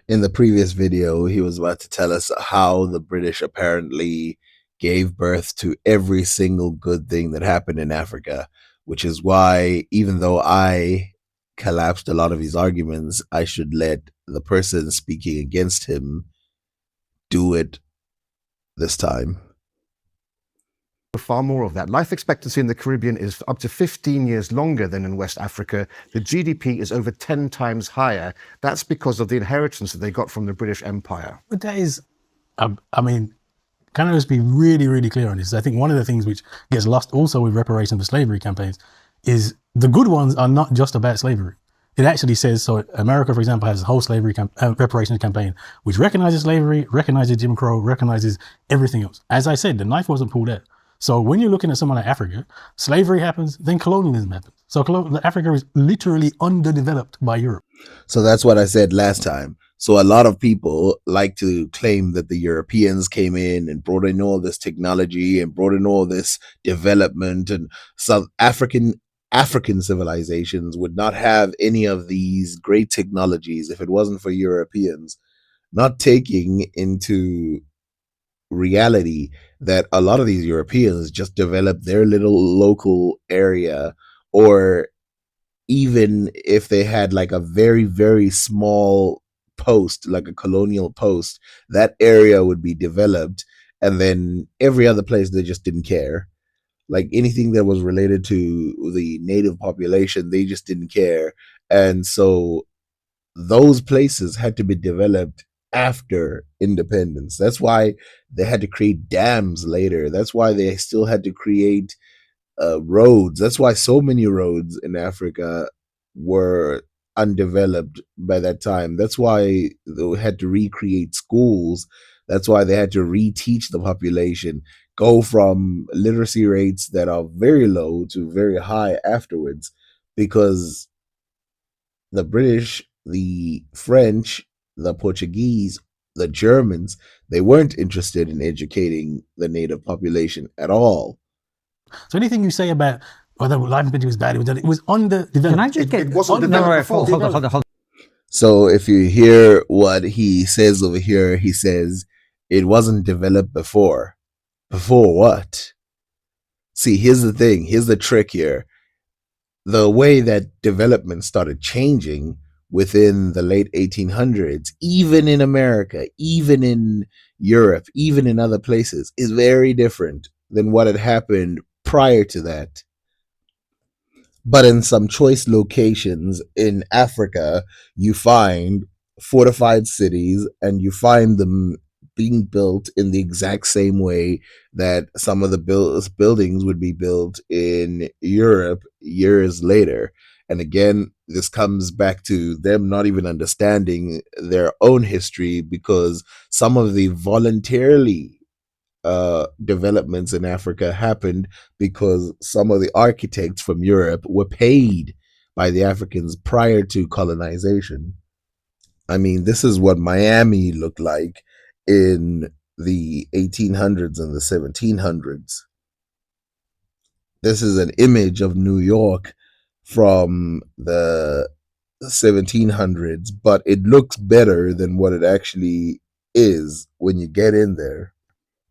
In the previous video, he was about to tell us how the British apparently gave birth to every single good thing that happened in Africa, which is why, even though I collapsed a lot of his arguments, I should let the person speaking against him do it this time. Far more of that. Life expectancy in the Caribbean is up to 15 years longer than in West Africa. The GDP is over 10 times higher. That's because of the inheritance that they got from the British Empire. But that is, I mean, can I just be really, really clear on this? I think one of the things which gets lost also with reparations for slavery campaigns is the good ones are not just about slavery. It actually says, so America, for example, has a whole slavery reparations campaign, which recognizes slavery, recognizes Jim Crow, recognizes everything else. As I said, the knife wasn't pulled out. So when you're looking at someone like Africa, slavery happens, then colonialism happens. So Africa is literally underdeveloped by Europe. So that's what I said last time. So a lot of people like to claim that the Europeans came in and brought in all this technology and brought in all this development, and South African civilizations would not have any of these great technologies if it wasn't for Europeans, not taking into reality that a lot of these Europeans just developed their little local area, or even if they had like a very, very small post, like a colonial post, that area would be developed. And then every other place, they just didn't care. Like anything that was related to the native population, they just didn't care. And so those places had to be developed after independence. That's why they had to create dams later. That's why they still had to create roads. That's why so many roads in Africa were undeveloped by that time. That's why they had to recreate schools. That's why they had to reteach the population, go from literacy rates that are very low to very high afterwards, because the British, the French, the Portuguese, the Germans, they weren't interested in educating the native population at all. So anything you say about whether life expectancy was bad, it was underdeveloped. Can I just get... It wasn't developed before. Hold on. So if you hear what he says over here, he says it wasn't developed before. Before what? See, here's the thing. Here's the trick here. The way that development started changing within the late 1800s, even in America, even in Europe, even in other places, is very different than what had happened prior to that. But in some choice locations in Africa, you find fortified cities, and you find them being built in the exact same way that some of the buildings would be built in Europe years later. And again, this comes back to them not even understanding their own history, because some of the voluntarily developments in Africa happened because some of the architects from Europe were paid by the Africans prior to colonization. I mean, this is what Miami looked like in the 1800s and the 1700s. This is an image of New York from the 1700s, but it looks better than what it actually is when you get in there.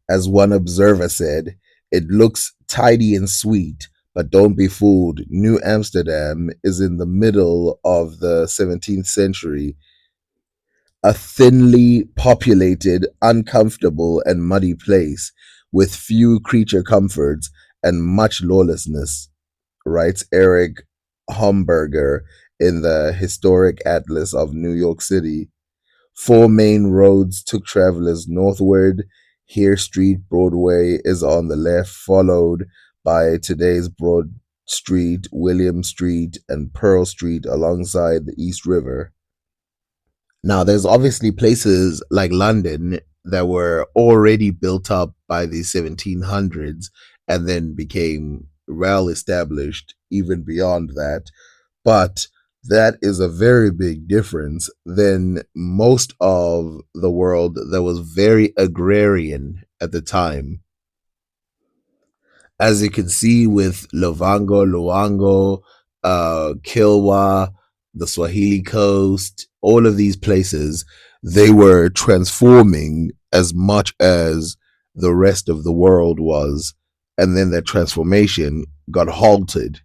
As one observer said, it looks tidy and sweet, but don't be fooled. New Amsterdam is in the middle of the 17th century, a thinly populated, uncomfortable, and muddy place with few creature comforts and much lawlessness, writes Eric Homburger in the Historic Atlas of New York City. 4 main roads took travelers northward. Here Street, Broadway is on the left, followed by today's Broad Street, William Street, and Pearl Street alongside the East River. Now, there's obviously places like London that were already built up by the 1700s and then became well established even beyond that. But that is a very big difference than most of the world that was very agrarian at the time. As you can see with Luango, Kilwa, the Swahili coast, all of these places, they were transforming as much as the rest of the world was. And then that transformation got halted.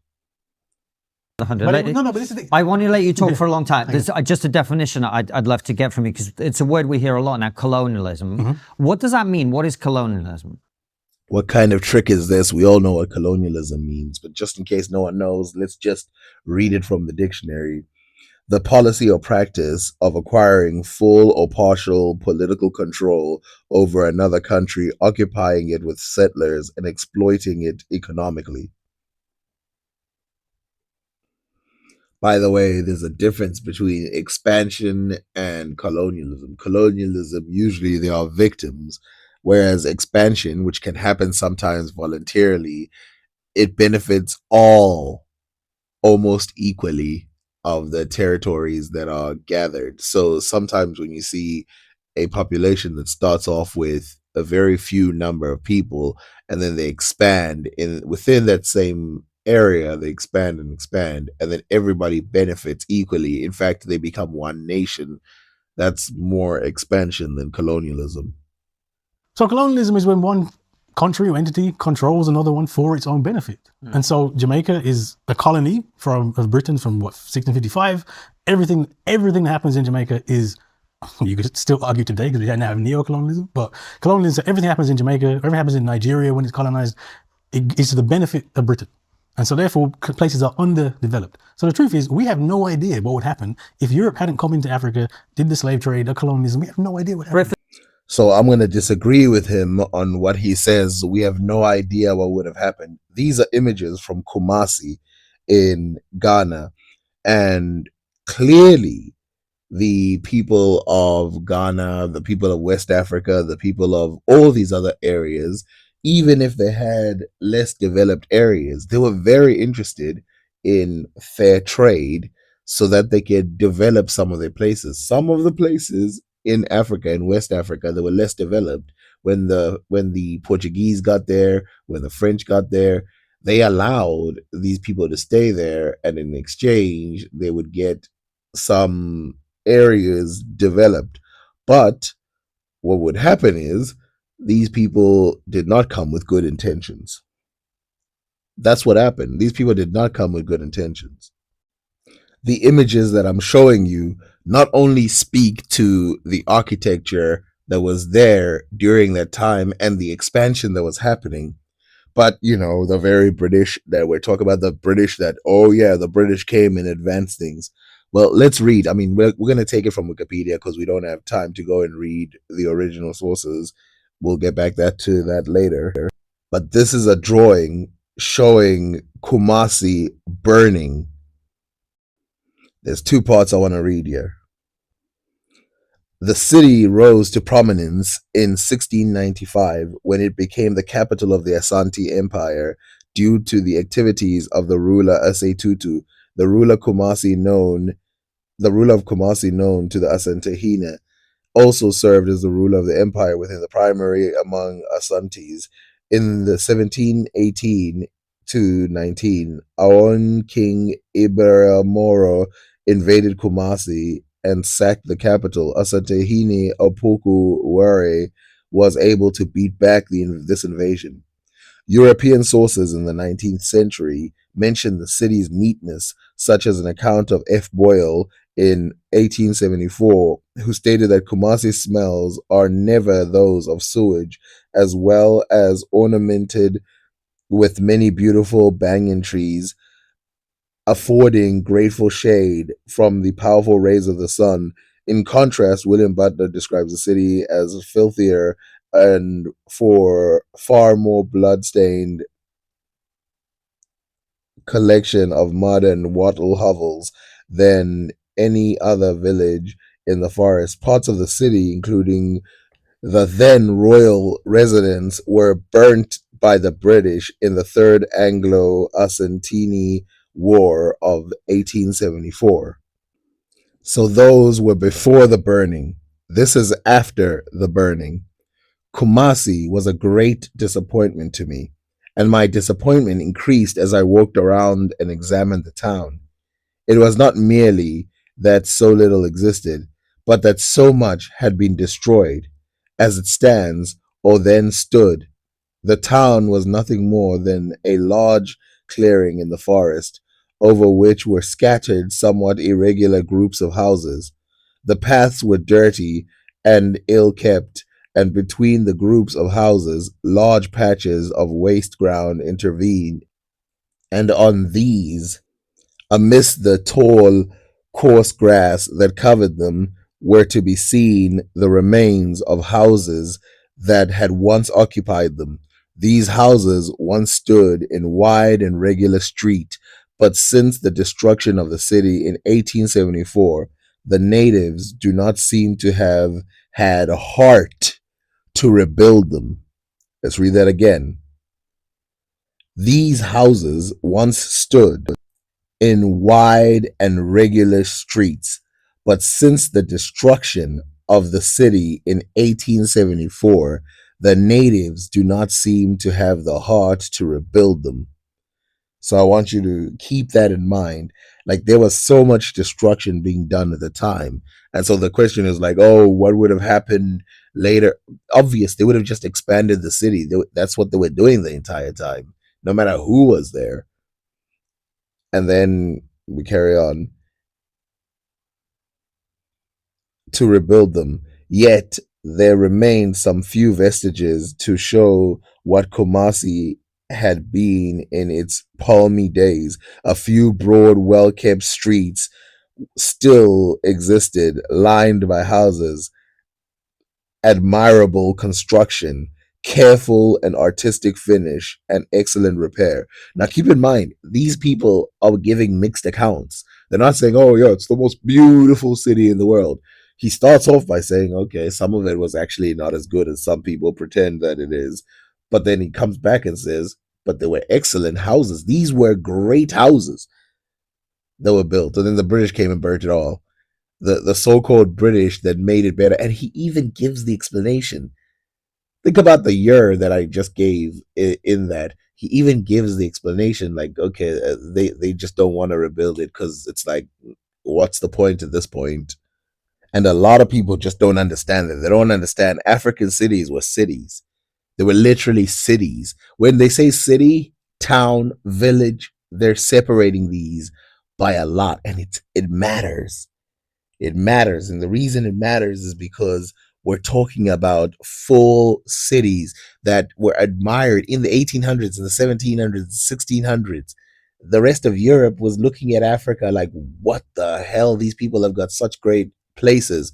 No, but this is the, I want to let you talk for a long time. There's just a definition I'd love to get from you, because it's a word we hear a lot now, colonialism. What does that mean? What is colonialism? What kind of trick is this? We all know what colonialism means, but just in case no one knows, let's just read it from the dictionary. The policy or practice of acquiring full or partial political control over another country, occupying it with settlers, and exploiting it economically. By the way, there's a difference between expansion and colonialism. Colonialism, usually they are victims, whereas expansion, which can happen sometimes voluntarily, it benefits all almost equally of the territories that are gathered. So sometimes when you see a population that starts off with a very few number of people and then they expand in within that same area, they expand, and then everybody benefits equally. In fact, they become one nation. That's more expansion than colonialism. so colonialism is when one country or entity controls another one for its own benefit. And so Jamaica is a colony of Britain from 1655. Everything that happens in Jamaica is, you could still argue today because we don't have neo-colonialism, but colonialism, everything happens in Jamaica, everything happens in Nigeria when it's colonized, it's to the benefit of Britain. And so therefore places are underdeveloped. So the truth is we have no idea what would happen if Europe hadn't come into Africa, did the slave trade, or colonialism. We have no idea what happened. So I'm going to disagree with him on what he says. We have no idea what would have happened. These are images from Kumasi in Ghana. And clearly the people of Ghana, the people of West Africa, the people of all these other areas, even if they had less developed areas, they were very interested in fair trade so that they could develop some of their places. Some of the places in Africa, in West Africa, that were less developed, when the Portuguese got there, when the French got there, they allowed these people to stay there, and in exchange they would get some areas developed. But what would happen is these people did not come with good intentions. That's what happened. These people did not come with good intentions. The images that I'm showing you not only speak to the architecture that was there during that time and the expansion that was happening, but the very British that we're talking about, the British that, oh yeah, the British came and advanced things. Well, let's read. I mean, we're going to take it from Wikipedia because we don't have time to go and read the original sources. We'll get back to that later. But this is a drawing showing Kumasi burning. There's two parts I want to read here. The city rose to prominence in 1695 when it became the capital of the Asante Empire due to the activities of the ruler Ase Tutu, the ruler of Kumasi known to the Asantehene, also served as the ruler of the empire within the primary among Asantes. In the 1718 to 19, Aon King Iberamoro invaded Kumasi and sacked the capital. Asantehene Opoku Ware was able to beat back this invasion. European sources in the 19th century mention the city's neatness, such as an account of F. Boyle in 1874, who stated that Kumasi's smells are never those of sewage, as well as ornamented with many beautiful banyan trees, affording grateful shade from the powerful rays of the sun. In contrast, William Butler describes the city as filthier and for far more blood-stained collection of mud and wattle hovels than any other village in the forest. Parts of the city, including the then royal residence, were burnt by the British in the Third Anglo-Asantini War of 1874. So those were before the burning. This is after the burning. Kumasi was a great disappointment to me, and my disappointment increased as I walked around and examined the town. It was not merely that so little existed, but that so much had been destroyed. As it stands, or then stood, the town was nothing more than a large clearing in the forest, over which were scattered somewhat irregular groups of houses. The paths were dirty and ill kept, and between the groups of houses, large patches of waste ground intervened, and on these, amidst the tall, coarse grass that covered them, were to be seen the remains of houses that had once occupied them. These houses once stood in wide and regular street, but since the destruction of the city in 1874, the natives do not seem to have had a heart to rebuild them. Let's read that again. These houses once stood in wide and regular streets, but since the destruction of the city in 1874, the natives do not seem to have the heart to rebuild them. So I want you to keep that in mind. Like there was so much destruction being done at the time. And so the question is like, oh, what would have happened later? Obvious, they would have just expanded the city. That's what they were doing the entire time, no matter who was there. And then we carry on to rebuild them. Yet there remain some few vestiges to show what Kumasi had been in its palmy days. A few broad, well kept streets still existed, lined by houses, admirable construction, careful and artistic finish, and excellent repair. Now, keep in mind, these people are giving mixed accounts. They're not saying, oh, yeah, it's the most beautiful city in the world. He starts off by saying, okay, some of it was actually not as good as some people pretend that it is. But then he comes back and says, but there were excellent houses. These were great houses that were built. And then the British came and burnt it all. The so-called British that made it better. And he even gives the explanation. Think about the year that I just gave in that. He even gives the explanation like, okay, they just don't want to rebuild it because it's like, what's the point at this point? And a lot of people just don't understand that. They don't understand African cities were cities. They were literally cities. When they say city, town, village, they're separating these by a lot. And it matters. It matters. And the reason it matters is because we're talking about full cities that were admired in the 1800s and the 1700s, 1600s. The rest of Europe was looking at Africa like, what the hell? These people have got such great places.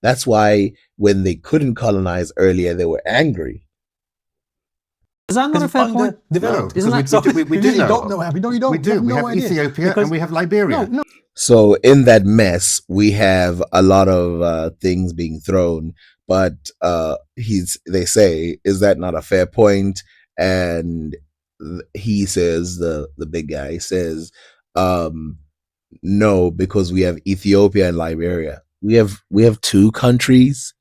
That's why when they couldn't colonize earlier, they were angry. Is that not a fair point? Developed. Isn't that we do know. Don't know. No, you don't. We do. have We no have idea. Ethiopia Because- and we have Liberia. No. So in that mess, we have a lot of things being thrown. But they say, is that not a fair point? And he says, the big guy says, no, because we have Ethiopia and Liberia. We have two countries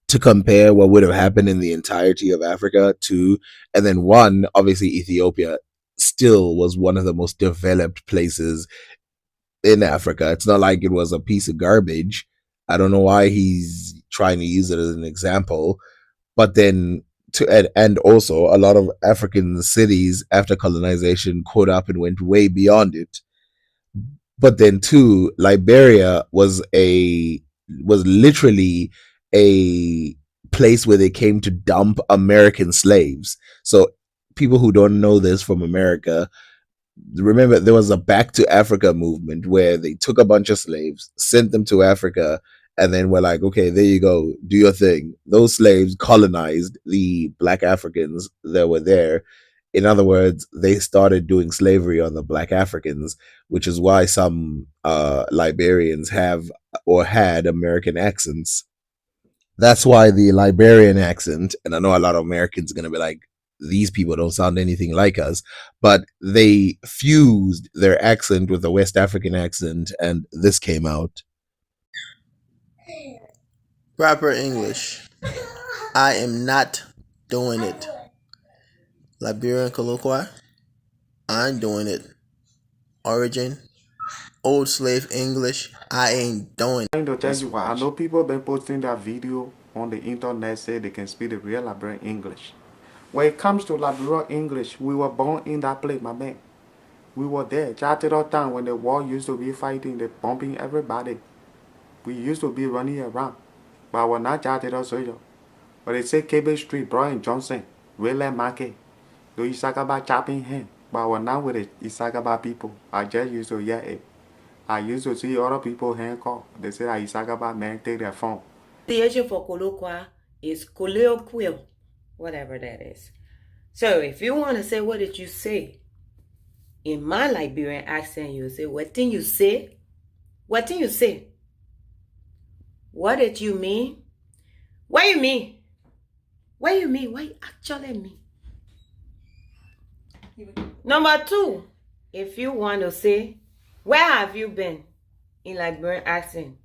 to compare what would have happened in the entirety of Africa to, and then one, obviously Ethiopia still was one of the most developed places in Africa. It's not like it was a piece of garbage. I don't know why he's trying to use it as an example, but then and also a lot of African cities after colonization caught up and went way beyond it. But then too, Liberia was literally a place where they came to dump American slaves. So people who don't know this from America, remember there was a Back to Africa movement where they took a bunch of slaves, sent them to Africa, and then we're like, okay, there you go, do your thing. Those slaves colonized the black Africans that were there. In other words, they started doing slavery on the black Africans, which is why some Liberians have or had American accents. That's why the Liberian accent, and I know a lot of Americans are going to be like, these people don't sound anything like us, but they fused their accent with the West African accent, and this came out. Proper English. I am not doing it. Liberian colloquy. I'm doing it. Origin. old slave English. I ain't doing I'm going to tell you why. I know people been posting that video on the internet say they can speak the real Liberian English. When it comes to Liberian English, we were born in that place, my man. We were there. Chatted all time when the war used to be fighting, they bumping everybody. We used to be running around. But we're not chatted all so. But they say Cable Street, Brian Johnson, William Market, do Isakaba chopping hand. But we're not with the Isakaba people. I just used to hear it. I used to see other people hand call. They say that Isakaba man take their phone. The issue for colloquial is colloquial, whatever that is. So if you want to say, what did you say? In my Liberian accent, you say, what did you say? What did you say? What did you mean? What you mean? What you mean? What you actually mean? Number 2, if you want to say, where have you been? In Liberian accent,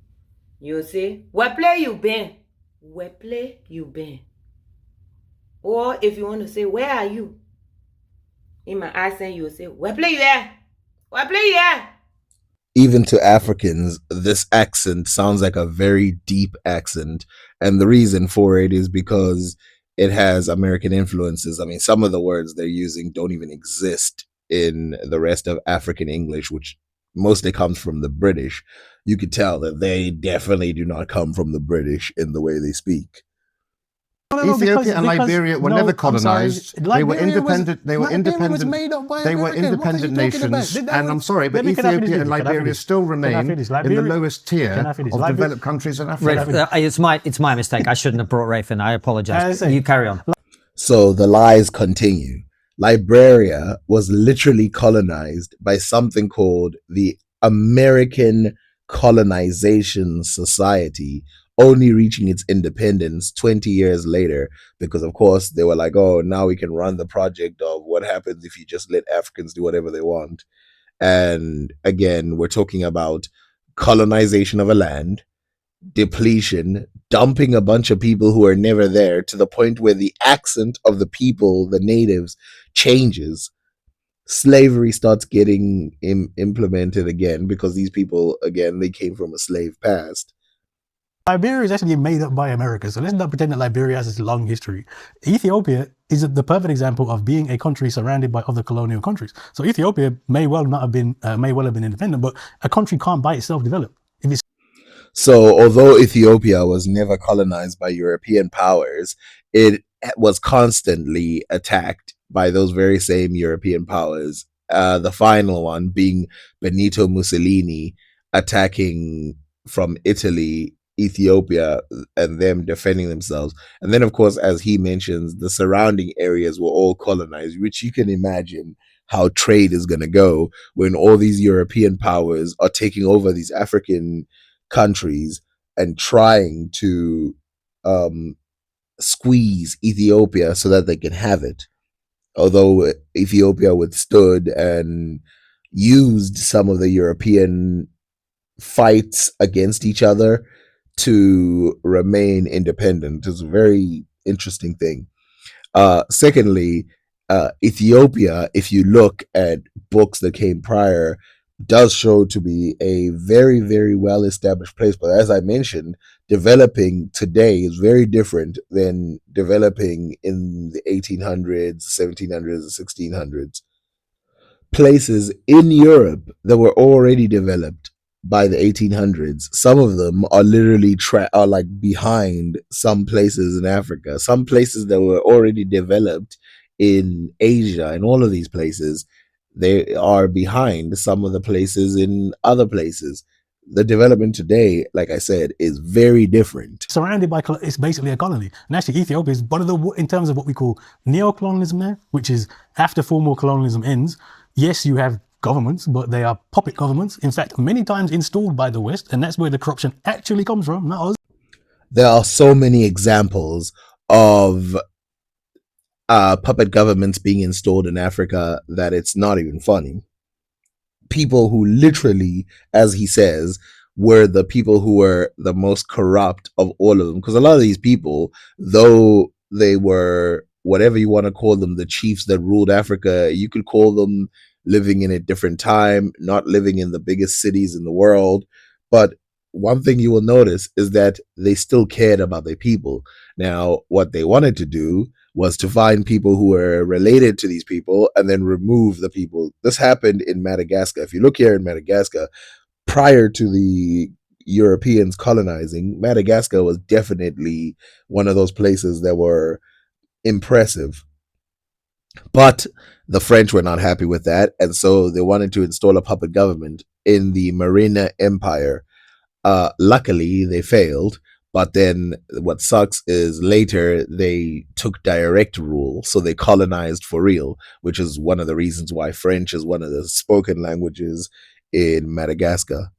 you say, where play you been? Where play you been? Or if you want to say, where are you? In my accent, you will say, where play you at? Where play you at? Even to Africans, this accent sounds like a very deep accent. And the reason for it is because it has American influences. I mean, some of the words they're using don't even exist in the rest of African English, which mostly comes from the British. You could tell that they definitely do not come from the British in the way they speak. Ethiopia and Liberia were never colonized. They were independent. They were independent. They were independent nations. And I'm sorry, but Ethiopia and Liberia still remain in the lowest tier of developed countries in Africa. It's my mistake. I shouldn't have brought Rafe in. I apologize. You carry on. So the lies continue. Liberia was literally colonized by something called the American Colonization Society, only reaching its independence 20 years later, because of course they were like, oh, now we can run the project of what happens if you just let Africans do whatever they want. And again, we're talking about colonization of a land, depletion, dumping a bunch of people who are never there, to the point where the accent of the people, the natives, changes. Slavery starts getting implemented again, because these people, again, they came from a slave past. Liberia is actually made up by America, so let's not pretend that Liberia has this long history. Ethiopia is the perfect example of being a country surrounded by other colonial countries. So Ethiopia may well have been independent, but a country can't by itself develop. So although Ethiopia was never colonized by European powers, it was constantly attacked by those very same European powers. The final one being Benito Mussolini attacking from Italy Ethiopia and them defending themselves. And then, of course, as he mentions, the surrounding areas were all colonized, which you can imagine how trade is going to go when all these European powers are taking over these African countries and trying to squeeze Ethiopia so that they can have it. Although Ethiopia withstood and used some of the European fights against each other to remain independent. It's a very interesting thing. Secondly, Ethiopia, if you look at books that came prior, does show to be a very, very well established place. But as I mentioned, developing today is very different than developing in the 1800s, 1700s, and 1600s. Places in Europe that were already developed by the 1800s, some of them are literally are like behind some places in Africa. Some places that were already developed in Asia, and all of these places, they are behind some of the places in other places. The development today, like I said, is very different. Surrounded by, it's basically a colony. And actually Ethiopia is one of the, in terms of what we call neo-colonialism there, which is after formal colonialism ends, yes, you have governments, but they are puppet governments. In fact, many times installed by the West, and that's where the corruption actually comes from, not us. There are so many examples of puppet governments being installed in Africa that it's not even funny. People who literally, as he says, were the people who were the most corrupt of all of them. Because a lot of these people, though they were whatever you want to call them, the chiefs that ruled Africa, you could call them living in a different time, not living in the biggest cities in the world. But one thing you will notice is that they still cared about their people. Now, what they wanted to do was to find people who were related to these people and then remove the people. This happened in Madagascar. If you look here in Madagascar, prior to the Europeans colonizing, Madagascar was definitely one of those places that were impressive. But the French were not happy with that, and so they wanted to install a puppet government in the Marina Empire. Luckily, they failed. But then what sucks is later they took direct rule, so they colonized for real, which is one of the reasons why French is one of the spoken languages in Madagascar.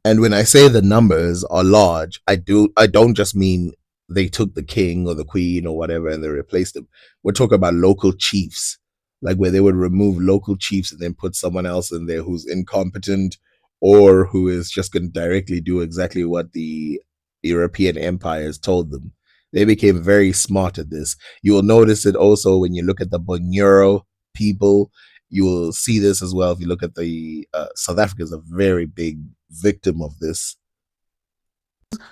And when I say the numbers are large, I don't just mean they took the king or the queen or whatever and they replaced them. We're talking about local chiefs, like where they would remove local chiefs and then put someone else in there who's incompetent or who is just going to directly do exactly what the European empires told them. They became very smart at this. You will notice it also when you look at the Bunyoro people. You will see this as well if you look at the South Africa is a very big victim of this.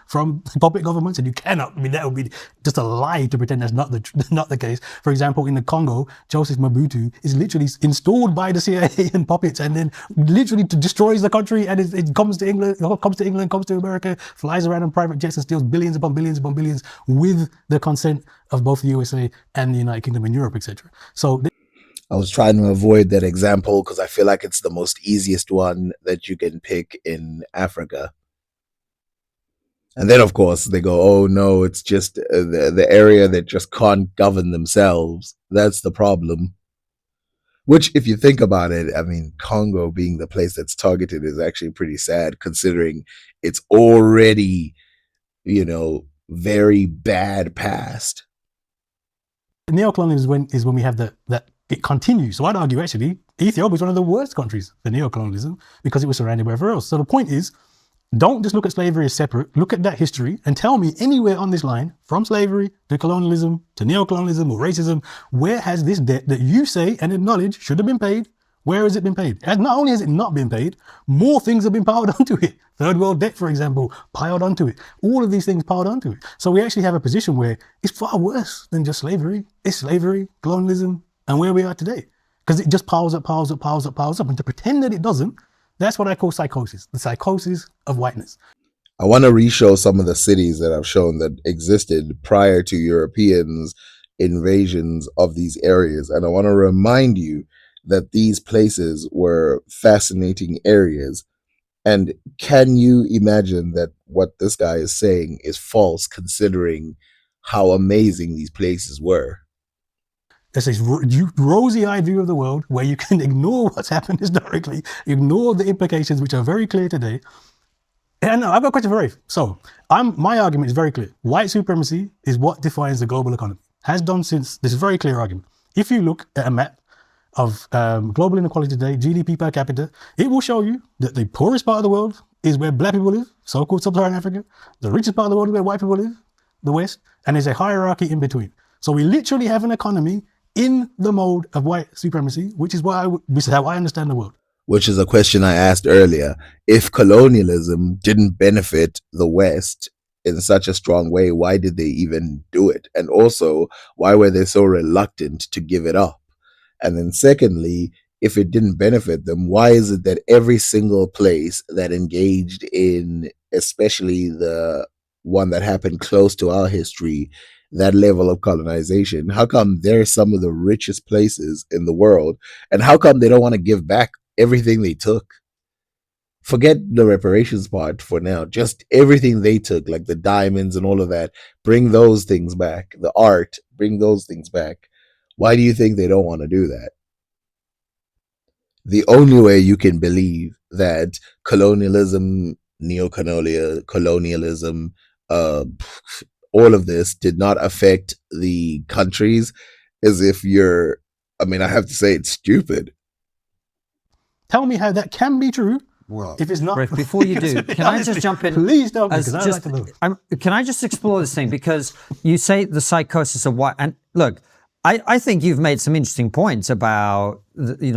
From puppet governments, and you cannot, I mean, that would be just a lie to pretend that's not the case. For example, in the Congo, Joseph Mobutu is literally installed by the CIA and puppets, and then literally destroys the country, and it comes to England, comes to America, flies around in private jets and steals billions upon billions upon billions with the consent of both the USA and the United Kingdom and Europe, etc. So I was trying to avoid that example because I feel like it's the most easiest one that you can pick in Africa. And then, of course, they go, oh, no, it's just the area that just can't govern themselves. That's the problem. Which, if you think about it, I mean, Congo being the place that's targeted is actually pretty sad considering it's already, very bad past. Neocolonialism is when we have that it continues. So I'd argue, actually, Ethiopia is one of the worst countries for neocolonialism because it was surrounded by everywhere else. So the point is, don't just look at slavery as separate. Look at that history and tell me anywhere on this line, from slavery to colonialism to neocolonialism or racism, where has this debt that you say and acknowledge should have been paid, where has it been paid? And not only has it not been paid, more things have been piled onto it. Third world debt, for example, piled onto it. All of these things piled onto it. So we actually have a position where it's far worse than just slavery. It's slavery, colonialism, and where we are today. Because it just piles up. And to pretend that it doesn't, that's what I call psychosis, the psychosis of whiteness. I want to re-show some of the cities that I've shown that existed prior to Europeans' invasions of these areas. And I want to remind you that these places were fascinating areas. And can you imagine that what this guy is saying is false, considering how amazing these places were? There's this rosy-eyed view of the world where you can ignore what's happened historically, ignore the implications, which are very clear today. And I've got a question for Rafe. So my argument is very clear. White supremacy is what defines the global economy. Has done since, this is a very clear argument. If you look at a map of global inequality today, GDP per capita, it will show you that the poorest part of the world is where black people live, so-called sub-Saharan Africa. The richest part of the world is where white people live, the West, and there's a hierarchy in between. So we literally have an economy in the mode of white supremacy, which is this is how I understand the world. Which is a question I asked earlier. If colonialism didn't benefit the West in such a strong way, why did they even do it? And also, why were they so reluctant to give it up? And then secondly, if it didn't benefit them, why is it that every single place that engaged in, especially the one that happened close to our history, that level of colonization, how come they're some of the richest places in the world? And how come they don't want to give back everything they took? Forget the reparations part for now. Just everything they took, like the diamonds and all of that, bring those things back. The art, bring those things back. Why do you think they don't want to do that? The only way you can believe that colonialism, neo-colonialism, all of this did not affect the countries is if I have to say it's stupid. Tell me how that can be true. Well, if it's not. Rick, before you do, can I just jump in? Please don't, because I'd like to know. Can I just explore this thing? Because you say the psychosis of white, and look, I think you've made some interesting points about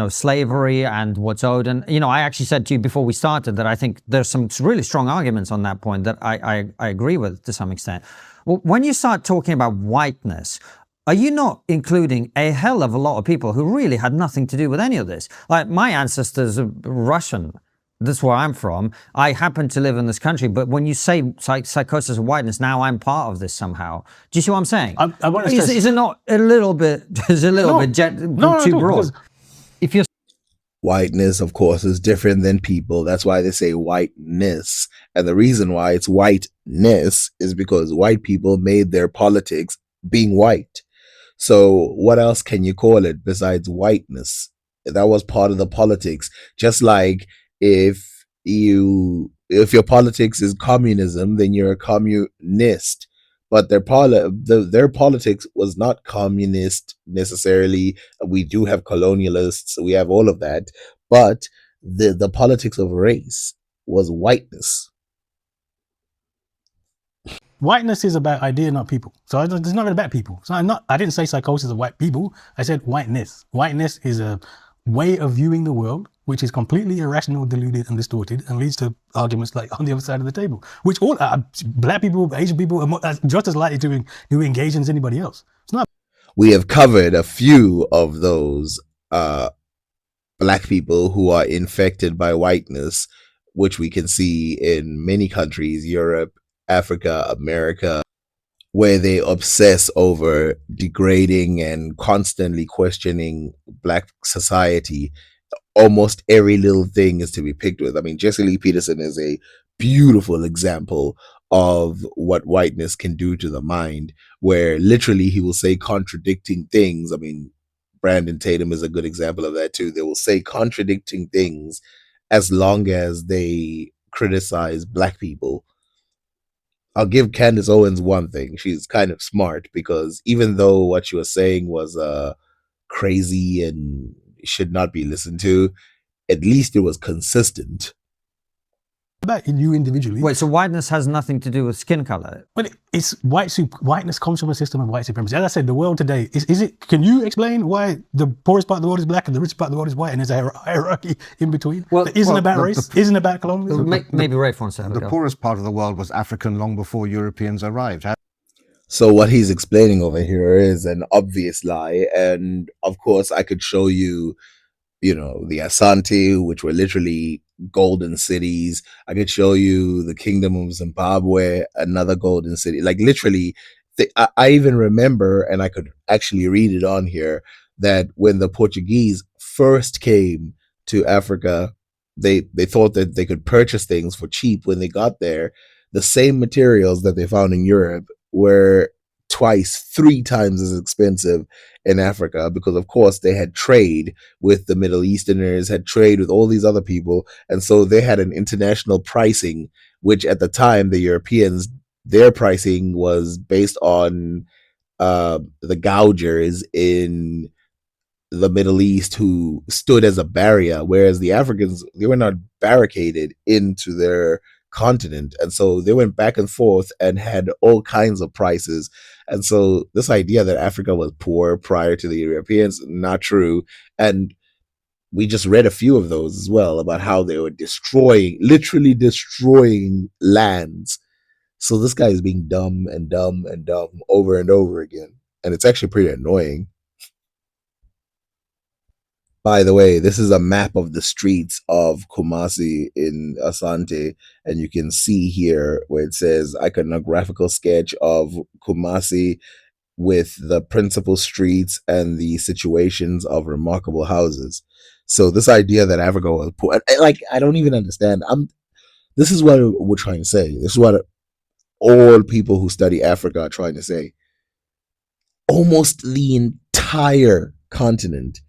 slavery and what's owed, and I actually said to you before we started that I think there's some really strong arguments on that point that I agree with to some extent. Well, when you start talking about whiteness, are you not including a hell of a lot of people who really had nothing to do with any of this? Like my ancestors are Russian. That's where I'm from. I happen to live in this country, but when you say psychosis of whiteness, now I'm part of this somehow. Do you see what I'm saying? I want to stress, is it not a little bit? Is a little bit too broad? If you're whiteness, of course, is different than people. That's why they say whiteness. And the reason why it's whiteness is because white people made their politics being white. So what else can you call it besides whiteness? That was part of the politics. Just like if your politics is communism, then you're a communist. But their politics was not communist necessarily. We do have colonialists, we have all of that, but the politics of race was whiteness. Whiteness is about idea, not people. So it's not really about people. So I didn't say psychosis of white people. I said whiteness. Whiteness is a way of viewing the world which is completely irrational, deluded, and distorted, and leads to arguments like on the other side of the table, which all black people, Asian people are just as likely to engage in as anybody else. It's not. We have covered a few of those black people who are infected by whiteness, which we can see in many countries, Europe, Africa, America, where they obsess over degrading and constantly questioning black society. Almost every little thing is to be picked with. I mean, Jesse Lee Peterson is a beautiful example of what whiteness can do to the mind, where literally he will say contradicting things. I mean, Brandon Tatum is a good example of that too. They will say contradicting things as long as they criticize black people. I'll give Candace Owens one thing. She's kind of smart, because even though what she was saying was crazy and should not be listened to, at least it was consistent. About you individually. Wait, so whiteness has nothing to do with skin color? Well, it's whiteness comes from a system of white supremacy. As I said, the world today is it? Can you explain why the poorest part of the world is black and the richest part of the world is white, and there's a hierarchy in between? Well, that isn't about race, isn't about colonialism. Maybe Ray Fonseca. The poorest part of the world was African long before Europeans arrived. So what he's explaining over here is an obvious lie, and of course I could show you, the Asante, which were literally golden cities. I could show you the Kingdom of Zimbabwe, another golden city. Like literally, I even remember, and I could actually read it on here, that when the Portuguese first came to Africa, they thought that they could purchase things for cheap. When they got there, the same materials that they found in Europe were 3 times as expensive in Africa, because of course they had trade with the Middle Easterners, had trade with all these other people, and so they had an international pricing, which at the time the Europeans, their pricing was based on the gougers in the Middle East who stood as a barrier, whereas the Africans, they were not barricaded into their continent, and so they went back and forth and had all kinds of prices. And so this idea that Africa was poor prior to the Europeans, not true. And we just read a few of those as well, about how they were literally destroying lands. So this guy is being dumb and dumb and dumb over and over again, and it's actually pretty annoying. By the way, this is a map of the streets of Kumasi in Asante, and you can see here where it says iconographical sketch of Kumasi with the principal streets and the situations of remarkable houses. So this idea that Africa was poor, like, I don't even understand. This is what we're trying to say. This is what all people who study Africa are trying to say. Almost the entire continent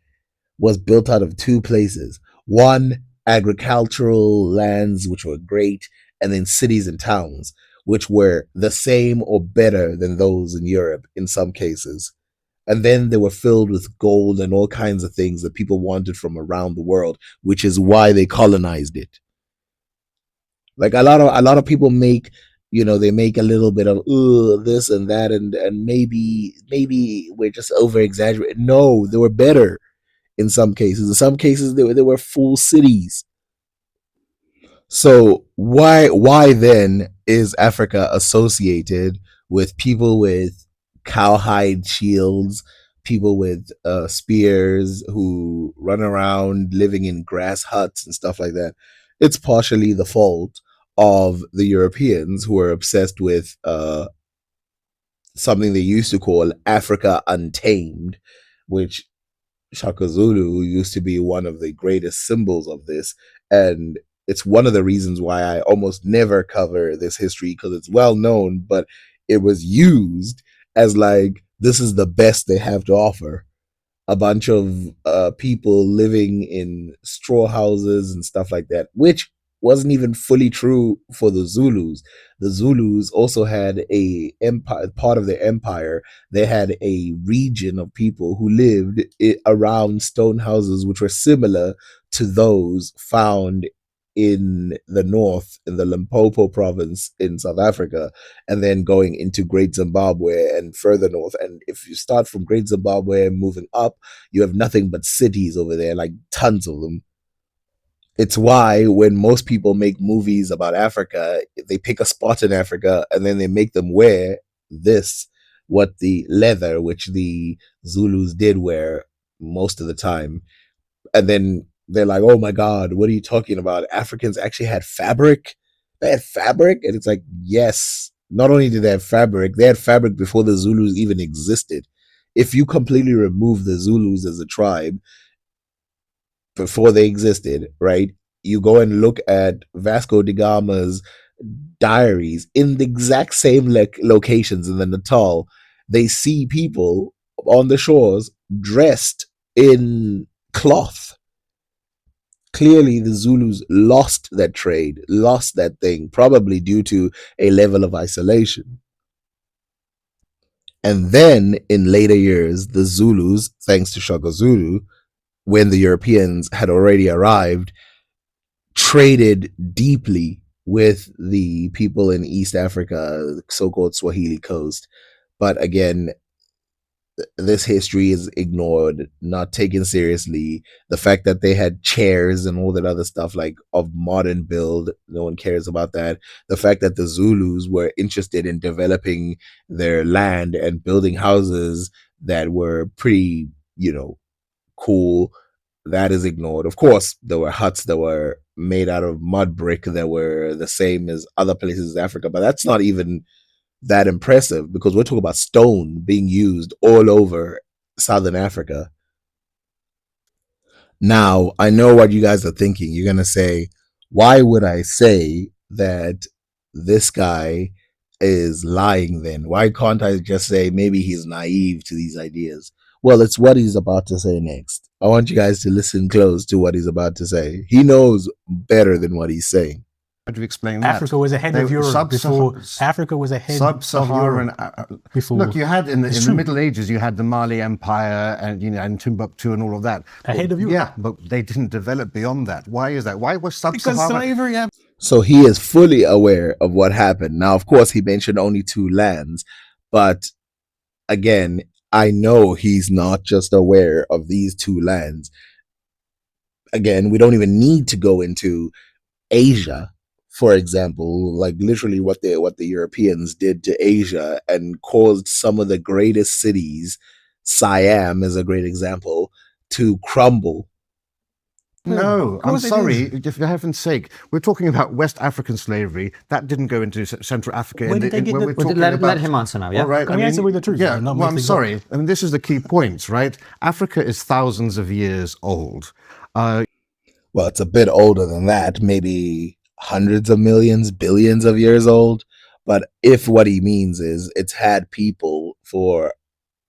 was built out of 2 places. One, agricultural lands, which were great, and then cities and towns, which were the same or better than those in Europe in some cases. And then they were filled with gold and all kinds of things that people wanted from around the world, which is why they colonized it. Like a lot of people make they make a little bit of this and that, and maybe we're just over exaggerating. No, they were better in some cases. In some cases, they were full cities. So why then is Africa associated with people with cowhide shields, people with spears who run around living in grass huts and stuff like that? It's partially the fault of the Europeans who are obsessed with something they used to call Africa Untamed, which Shaka Zulu used to be one of the greatest symbols of this. And it's one of the reasons why I almost never cover this history, because it's well known, but it was used as like, this is the best they have to offer. A bunch of people living in straw houses and stuff like that, which wasn't even fully true for the Zulus. The Zulus also had a empire, part of their empire. They had a region of people who lived around stone houses, which were similar to those found in the north, in the Limpopo province in South Africa, and then going into Great Zimbabwe and further north. And if you start from Great Zimbabwe and moving up, you have nothing but cities over there, like tons of them. It's why when most people make movies about Africa, they pick a spot in Africa and then they make them wear this, what the leather, which the Zulus did wear most of the time. And then they're like, oh my God, what are you talking about? Africans actually had fabric? They had fabric? And it's like, yes, not only did they have fabric, they had fabric before the Zulus even existed. If you completely remove the Zulus as a tribe before they existed, right? You go and look at Vasco da Gama's diaries in the exact same locations in the Natal. They see people on the shores dressed in cloth. Clearly, the Zulus lost that trade, lost that thing, probably due to a level of isolation. And then in later years, the Zulus, thanks to Shaka Zulu, when the Europeans had already arrived, traded deeply with the people in East Africa, the so-called Swahili coast. But again, this history is ignored, not taken seriously. The fact that they had chairs and all that other stuff, like of modern build, no one cares about that. The fact that the Zulus were interested in developing their land and building houses that were pretty, cool, that is ignored. Of course, there were huts that were made out of mud brick that were the same as other places in Africa, but that's not even that impressive, because we're talking about stone being used all over Southern Africa. Now, I know what you guys are thinking. You're going to say, why would I say that this guy is lying then? Why can't I just say maybe he's naive to these ideas? Well, it's what he's about to say next. I want you guys to listen close to what he's about to say. He knows better than what he's saying. How do you explain that? Africa was ahead of Europe before. Africa was ahead Sub-Saharan before. Look, you had in the Middle Ages, you had the Mali Empire and and Timbuktu and all of that. Ahead of Europe. Yeah, but they didn't develop beyond that. Why is that? Why was Sub-Saharan? Because slavery. So he is fully aware of what happened. Now, of course, he mentioned only 2 lands, but again, I know he's not just aware of these 2 lands. Again, we don't even need to go into Asia, for example, like literally what the Europeans did to Asia and caused some of the greatest cities, Siam is a great example, to crumble. No, I'm sorry. For heaven's sake, we're talking about West African slavery. That didn't go into Central Africa. Let him answer now. Yeah, all right. Can we answer with the truth? Yeah. Well, I'm sorry. I mean, this is the key point, right? Africa is thousands of years old. Well, it's a bit older than that. Maybe hundreds of millions, billions of years old. But if what he means is it's had people for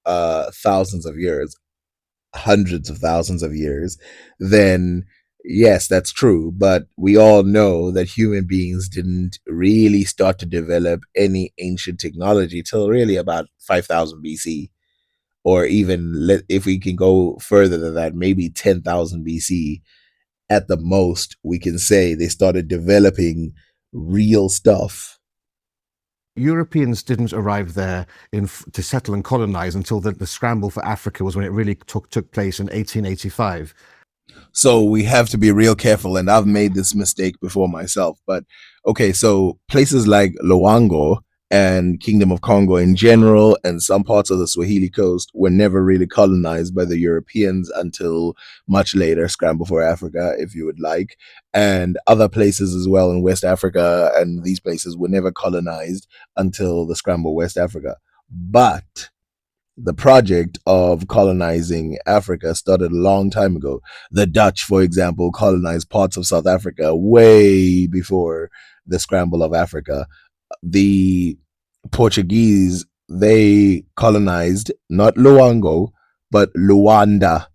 thousands of years, hundreds of thousands of years, then yes, that's true. But we all know that human beings didn't really start to develop any ancient technology till really about 5000 BC, or even if we can go further than that, maybe 10,000 BC. At the most, we can say they started developing real stuff. Europeans didn't arrive there to settle and colonize until the scramble for Africa was when it really took place in 1885. So we have to be real careful, and I've made this mistake before myself. But okay, so places like Luango and Kingdom of Congo in general, and some parts of the Swahili coast were never really colonized by the Europeans until much later, Scramble for Africa, if you would like, and other places as well in West Africa, and these places were never colonized until the Scramble West Africa. But the project of colonizing Africa started a long time ago. The Dutch, for example, colonized parts of South Africa way before the Scramble of Africa. The Portuguese, they colonized not Luango, but Luanda,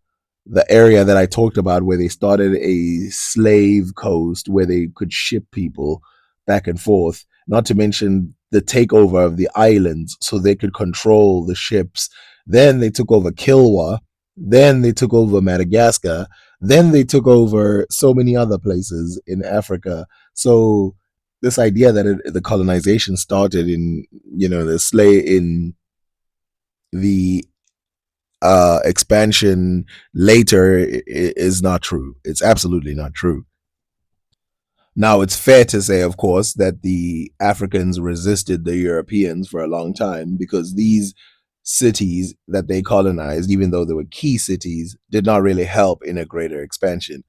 the area that I talked about where they started a slave coast where they could ship people back and forth, not to mention the takeover of the islands so they could control the ships. Then they took over Kilwa. Then they took over Madagascar. Then they took over so many other places in Africa. So this idea that the colonization started in, the expansion later is not true. It's absolutely not true. Now, it's fair to say, of course, that the Africans resisted the Europeans for a long time because these cities that they colonized, even though they were key cities, did not really help in a greater expansion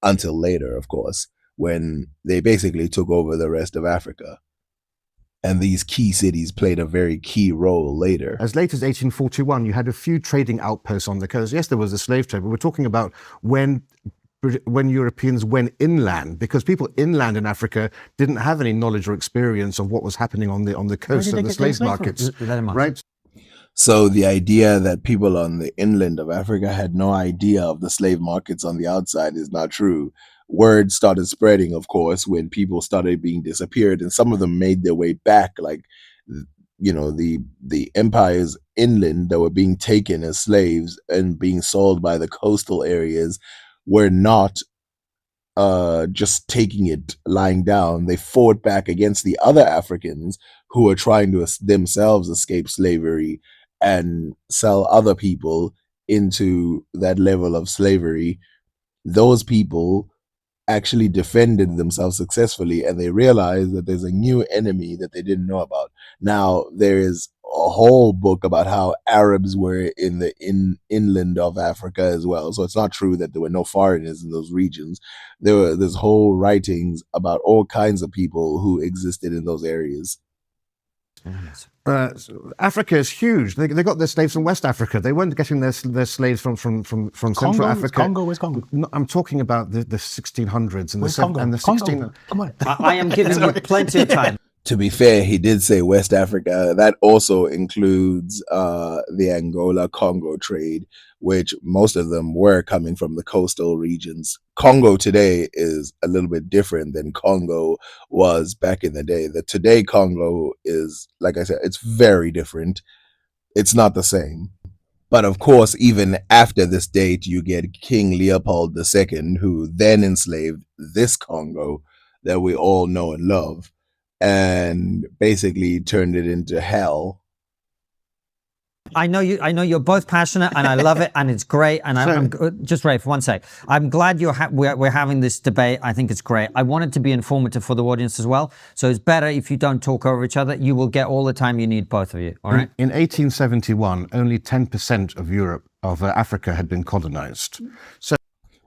until later, of course, when they basically took over the rest of Africa. And these key cities played a very key role later. As late as 1841, you had a few trading outposts on the coast. Yes, there was a slave trade, but we're talking about when Europeans went inland, because people inland in Africa didn't have any knowledge or experience of what was happening on the coast and the slave markets, right? So the idea that people on the inland of Africa had no idea of the slave markets on the outside is not true. Word started spreading, of course, when people started being disappeared, and some of them made their way back, like, the empires inland that were being taken as slaves and being sold by the coastal areas were not just taking it lying down. They fought back against the other Africans who were trying to themselves escape slavery and sell other people into that level of slavery. Those people actually defended themselves successfully, and they realized that there's a new enemy that they didn't know about. Now, there is a whole book about how Arabs were in the inland of Africa as well. So it's not true that there were no foreigners in those regions. There's whole writings about all kinds of people who existed in those areas. Africa is huge. They got their slaves from West Africa. They weren't getting their slaves from Central Africa. Congo, where's Congo? No, I'm talking about the 1600s and Congo? 16. Come on. I am giving you plenty of time. To be fair, he did say West Africa. That also includes the Angola-Congo trade, which most of them were coming from the coastal regions. Congo today is a little bit different than Congo was back in the day. The today Congo is, like I said, it's very different. It's not the same. But of course, even after this date, you get King Leopold II, who then enslaved this Congo that we all know and love, and basically turned it into hell. I know you're both passionate, and I love it, and it's great. And I'm just Rafe, one sec. I'm glad we're having this debate. I think it's great. I want it to be informative for the audience as well. So it's better if you don't talk over each other. You will get all the time you need, both of you. All right. In 1871, only 10% of Africa had been colonized. So,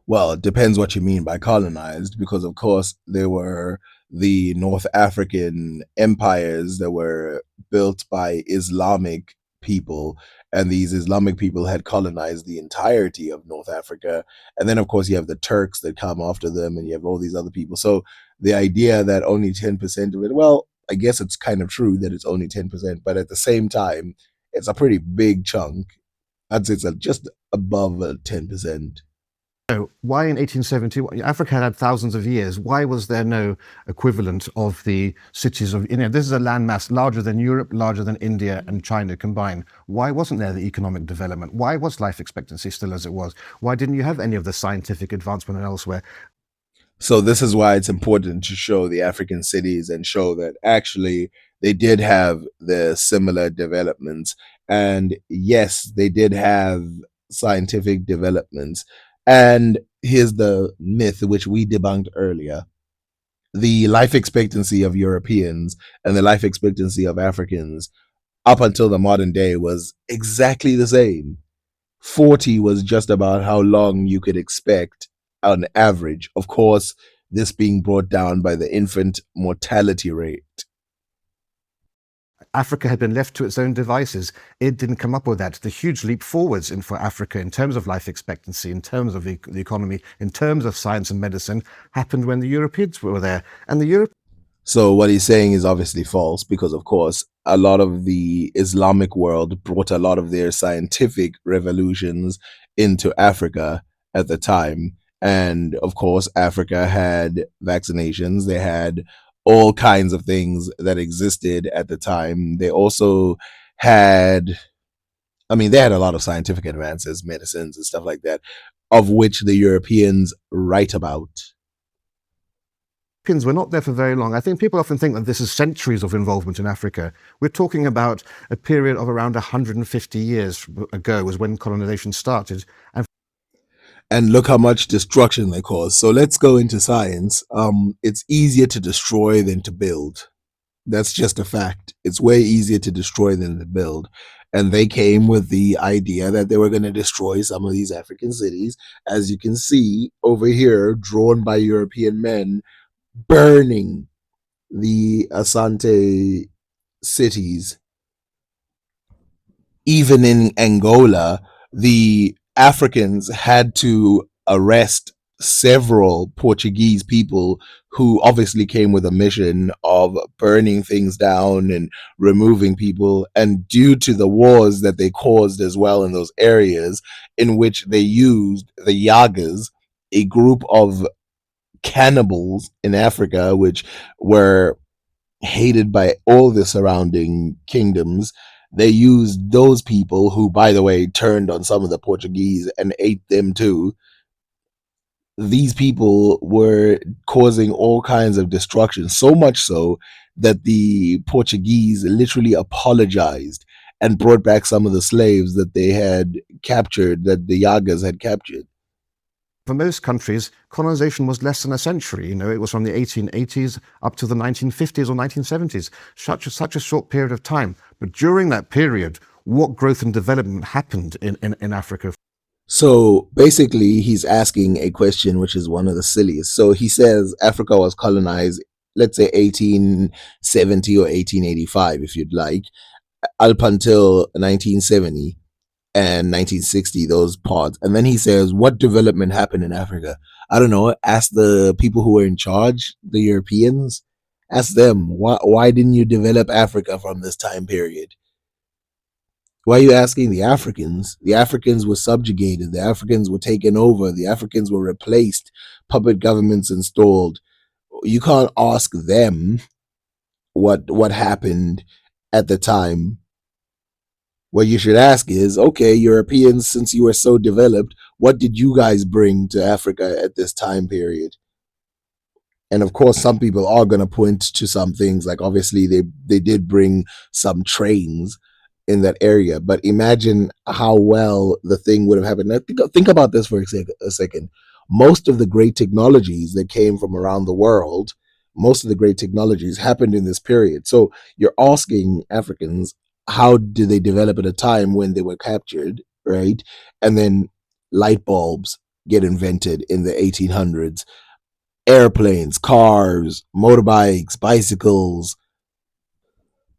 well, it depends what you mean by colonized, because of course there were the North African empires that were built by Islamic people, and these Islamic people had colonized the entirety of North Africa. And then of course you have the Turks that come after them, and you have all these other people. So the idea that only 10% of it, well, I guess it's kind of true that it's only 10%, but at the same time, it's a pretty big chunk. I'd say it's just above 10%. So why in 1871? Africa had thousands of years. Why was there no equivalent of the cities of, this is a landmass larger than Europe, larger than India and China combined. Why wasn't there the economic development? Why was life expectancy still as it was? Why didn't you have any of the scientific advancement elsewhere? So this is why it's important to show the African cities and show that actually they did have the similar developments. And yes, they did have scientific developments. And here's the myth which we debunked earlier: the life expectancy of Europeans and the life expectancy of Africans up until the modern day was exactly the same. 40 was just about how long you could expect on average. Of course, this being brought down by the infant mortality rate. Africa had been left to its own devices. It didn't come up with that. The huge leap forwards for Africa in terms of life expectancy, in terms of the economy, in terms of science and medicine happened when the Europeans were there. And the Europe. So what he's saying is obviously false, because of course a lot of the Islamic world brought a lot of their scientific revolutions into Africa at the time. And of course, Africa had vaccinations, they had all kinds of things that existed at the time. They also had, I mean, they had a lot of scientific advances, medicines and stuff like that, of which the Europeans write about. Were not there for very long. I think people often think that this is centuries of involvement in Africa. We're talking about a period of around 150 years ago was when colonization started. And look how much destruction they caused. So let's go into science. It's easier to destroy than to build. That's just a fact. It's way easier to destroy than to build. And they came with the idea that they were going to destroy some of these African cities, as you can see over here, drawn by European men, burning the Asante cities. Even in Angola, the Africans had to arrest several Portuguese people who obviously came with a mission of burning things down and removing people. And due to the wars that they caused as well in those areas, in which they used the Yagas, a group of cannibals in Africa, which were hated by all the surrounding kingdoms. They used those people who, by the way, turned on some of the Portuguese and ate them too. These people were causing all kinds of destruction, so much so that the Portuguese literally apologized and brought back some of the slaves that they had captured, that the Yagas had captured. For most countries, colonization was less than a century. You know, it was from the 1880s up to the 1950s or 1970s. Such a short period of time. But during that period, what growth and development happened in Africa? So basically, he's asking a question which is one of the silliest. So he says Africa was colonized, let's say 1870 or 1885, if you'd like, up until 1970. And 1960, those parts. And then he says, what development happened in Africa? I don't know. Ask the people who were in charge, the Europeans. Ask them, why didn't you develop Africa from this time period? Why are you asking the Africans? The Africans were subjugated. The Africans were taken over. The Africans were replaced. Puppet governments installed. You can't ask them what happened at the time. What you should ask is, okay, Europeans, since you were so developed, what did you guys bring to Africa at this time period? And of course, some people are going to point to some things, like obviously they did bring some trains in that area. But imagine how well the thing would have happened. Now, think about this for a second. Most of the great technologies that came from around the world, most of the great technologies happened in this period. So you're asking Africans, how did they develop at a time when they were captured, right? And then light bulbs get invented in the 1800s, airplanes, cars, motorbikes, bicycles.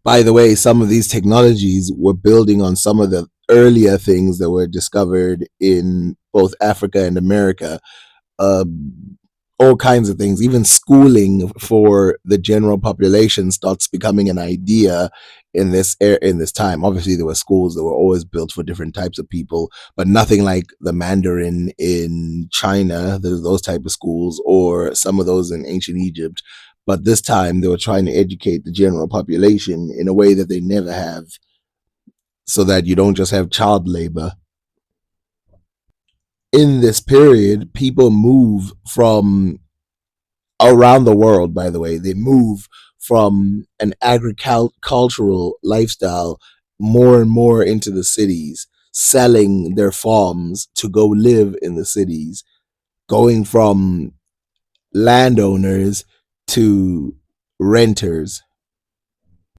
By the way, some of these technologies were building on some of the earlier things that were discovered in both Africa and America. All kinds of things, even schooling for the general population starts becoming an idea in this time. Obviously, there were schools that were always built for different types of people, but nothing like the Mandarin in China, those type of schools, or some of those in ancient Egypt. But this time they were trying to educate the general population in a way that they never have, so that you don't just have child labor. In this period, people move from around the world, by the way, they move from an agricultural lifestyle more and more into the cities, selling their farms to go live in the cities, going from landowners to renters.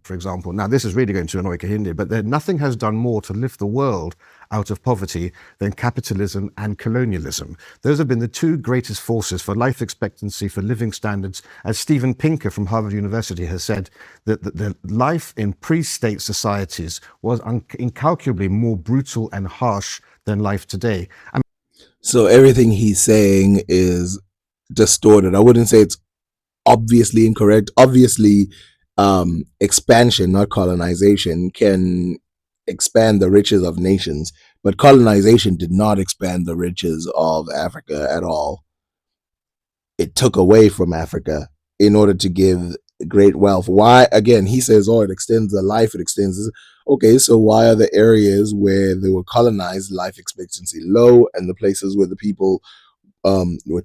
For example. Now, this is really going to annoy Kahinde, but nothing has done more to lift the world out of poverty than capitalism and colonialism. Those have been the two greatest forces for life expectancy, for living standards. As Steven Pinker from Harvard University has said, that the life in pre-state societies was incalculably more brutal and harsh than life today. So everything he's saying is distorted. I wouldn't say it's obviously incorrect. Obviously, expansion, not colonization, can expand the riches of nations, but colonization did not expand the riches of Africa at all. It took away from Africa in order to give great wealth. Why? Again, he says, oh, it extends the life, it extends this. Okay, so why are the areas where they were colonized life expectancy low, and the places where the people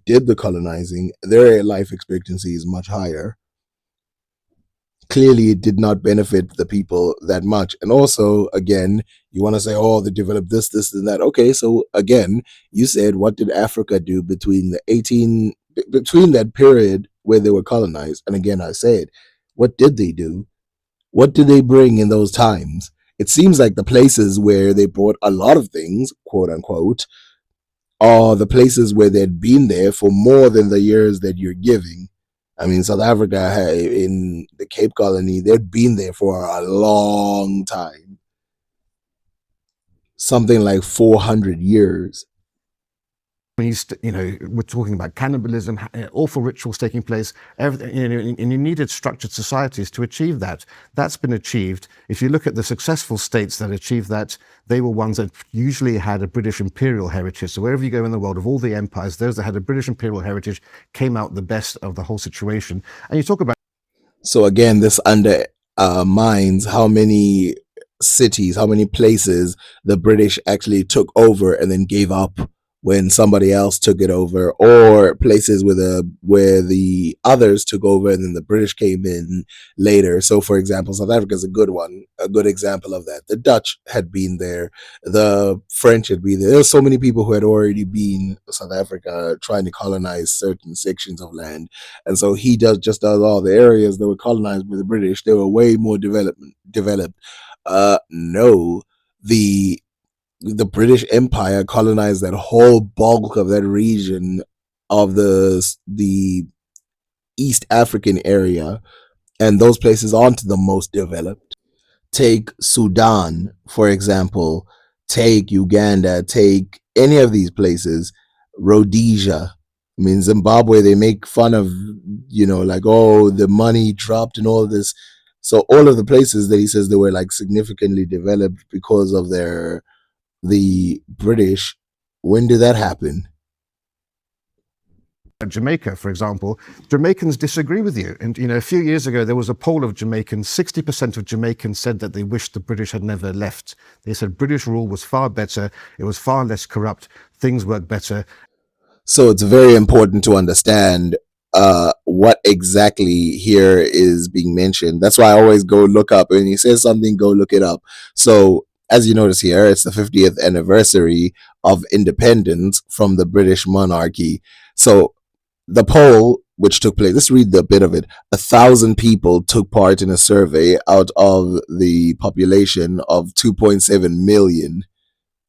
did the colonizing, their life expectancy is much higher? Clearly, it did not benefit the people that much. And also, again, you want to say, oh, they developed this, this, and that. Okay, so again, you said, what did Africa do between that period where they were colonized? And again, I said, what did they do? What did they bring in those times? It seems like the places where they brought a lot of things, quote unquote, are the places where they'd been there for more than the years that you're giving. I mean, South Africa in the Cape Colony, they'd been there for a long time. Something like 400 years. We're talking about cannibalism, awful rituals taking place, everything, and you needed structured societies to achieve that. That's been achieved. If you look at the successful states that achieved that, they were ones that usually had a British imperial heritage. So wherever you go in the world, of all the empires, those that had a British imperial heritage came out the best of the whole situation. And you talk about... So again, this undermines how many cities, how many places the British actually took over and then gave up when somebody else took it over, or places where the others took over and then the British came in later. So, for example, South Africa is a good example of that. The Dutch had been there, the French had been there. There were so many people who had already been South Africa trying to colonize certain sections of land, and so he does all the areas that were colonized by the British. They were way more developed. No, the British Empire colonized that whole bulk of that region of the East African area, and those places aren't the most developed. Take Sudan, for example, take Uganda, take any of these places, Rhodesia. I mean, Zimbabwe, they make fun of, like, oh, the money dropped and all this. So all of the places that he says they were like significantly developed because of the British, when did that happen? Jamaica, for example, Jamaicans disagree with you. And, a few years ago, there was a poll of Jamaicans. 60% of Jamaicans said that they wished the British had never left. They said British rule was far better. It was far less corrupt. Things worked better. So it's very important to understand what exactly here is being mentioned. That's why I always go look up. When he says something, go look it up. So as you notice here, it's the 50th anniversary of independence from the British monarchy. So the poll, which took place, let's read a bit of it. 1,000 people took part in a survey out of the population of 2.7 million.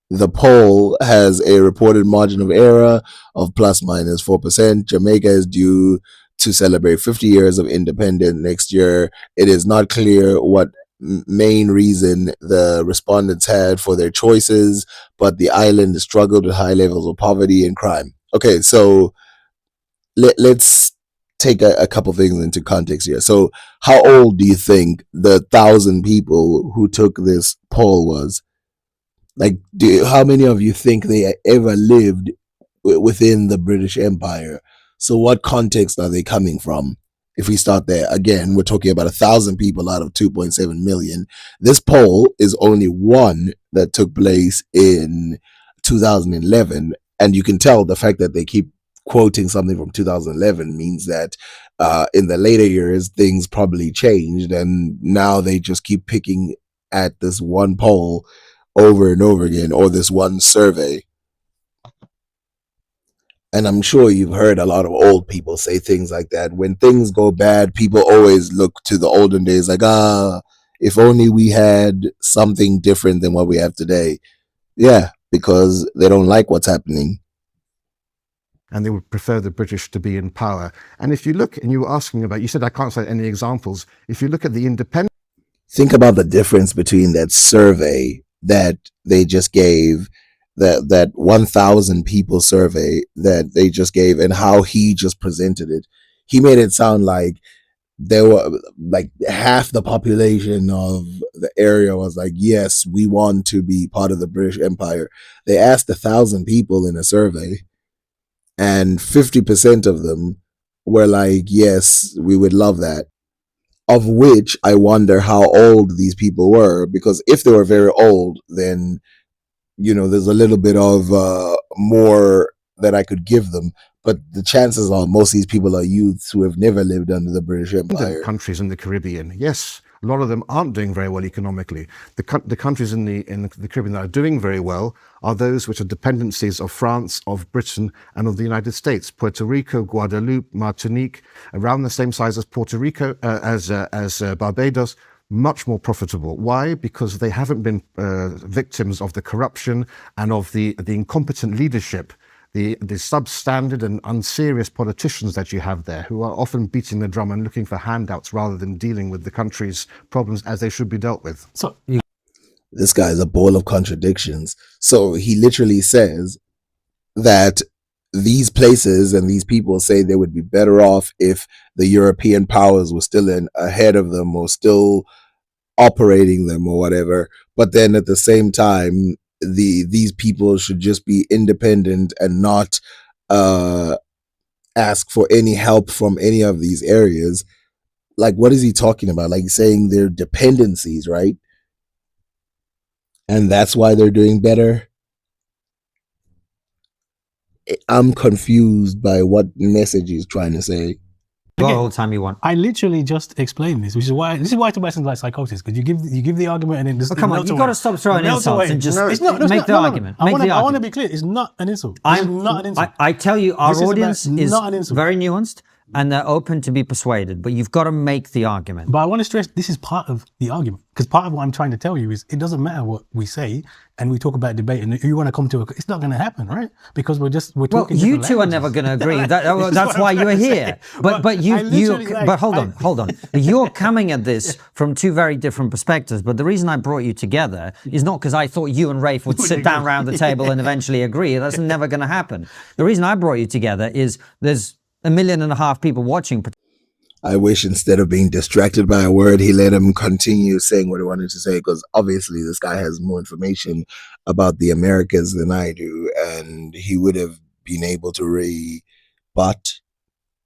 The poll has a reported margin of error of plus minus 4%. Jamaica is due to celebrate 50 years of independence next year. It is not clear what main reason the respondents had for their choices, but the island struggled with high levels of poverty and crime. Okay, so let's take a couple things into context here. So how old do you think the 1,000 people who took this poll was? Like, how many of you think they ever lived within the British Empire? So what context are they coming from? If we start there, again, we're talking about 1,000 people out of 2.7 million. This poll is only one that took place in 2011. And you can tell the fact that they keep quoting something from 2011 means that in the later years things probably changed, and now they just keep picking at this one poll over and over again, or this one survey. And I'm sure you've heard a lot of old people say things like that. When things go bad, people always look to the olden days like, if only we had something different than what we have today. Yeah, because they don't like what's happening. And they would prefer the British to be in power. And if you look, and you were asking about, you said I can't cite any examples. If you look at the independent, Think about the difference between that survey that they just gave, that 1,000 people survey that they just gave, and how he just presented it. He made it sound like there were like half the population of the area was like, yes, we want to be part of the British Empire. They asked 1,000 people in a survey, and 50% of them were like, yes, we would love that. Of which I wonder how old these people were, because if they were very old, then there's a little bit of more that I could give them. But the chances are most of these people are youths who have never lived under the British Empire. countries in the Caribbean, yes, a lot of them aren't doing very well economically. The countries in the Caribbean that are doing very well are those which are dependencies of France, of Britain, and of the United States. Puerto Rico, Guadeloupe, Martinique, around the same size as Puerto Rico, as Barbados. Much more profitable. Why? Because they haven't been victims of the corruption and of the incompetent leadership, the substandard and unserious politicians that you have there, who are often beating the drum and looking for handouts rather than dealing with the country's problems as they should be dealt with. So This guy is a ball of contradictions. So he literally says that these places and these people say they would be better off if the European powers were still ahead of them, or still operating them, or whatever. But then at the same time, these people should just be independent and not ask for any help from any of these areas. Like, what is he talking about? Like, saying they're dependencies, right? And that's why they're doing better. I'm confused by what message he's trying to say. Go the whole time you want. I literally just explained this, which is why Tobias like psychosis, because you give the argument and then just Come on, you've got to stop throwing insults and just make the argument. I want to be clear. It's not an insult. It's not an insult. I tell you, our audience is very nuanced and they're open to be persuaded, but you've got to make the argument. But I want to stress this is part of the argument, because part of what I'm trying to tell you is it doesn't matter what we say and we talk about debate and you want to come to it's not going to happen, right? Because we're talking. Well, you two are never going to agree. That's why you're here. But hold on. You're coming at this from two very different perspectives. But the reason I brought you together is not because I thought you and Rafe would sit down around the table and eventually agree. That's never going to happen. The reason I brought you together is there's 1.5 million people watching. I wish instead of being distracted by a word, he let him continue saying what he wanted to say, because obviously this guy has more information about the Americas than I do, and he would have been able to rebut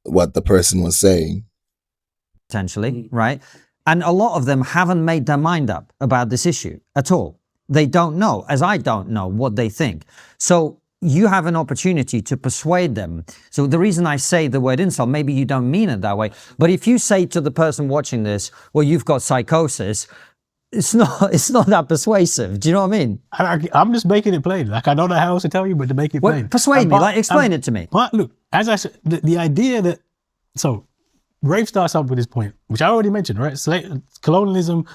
what the person was saying. Potentially, right? And a lot of them haven't made their mind up about this issue at all. They don't know, as I don't know what they think. So you have an opportunity to persuade them. So the reason I say the word insult, maybe you don't mean it that way, but if you say to the person watching this, well, you've got psychosis, it's not that persuasive. Do you know what I mean? I'm just making it plain. Like, I don't know how else to tell you, but to make it plain. Persuade me, explain it to me. But look, as I said, the idea that, so Rafe starts up with this point, which I already mentioned, right? Colonialism.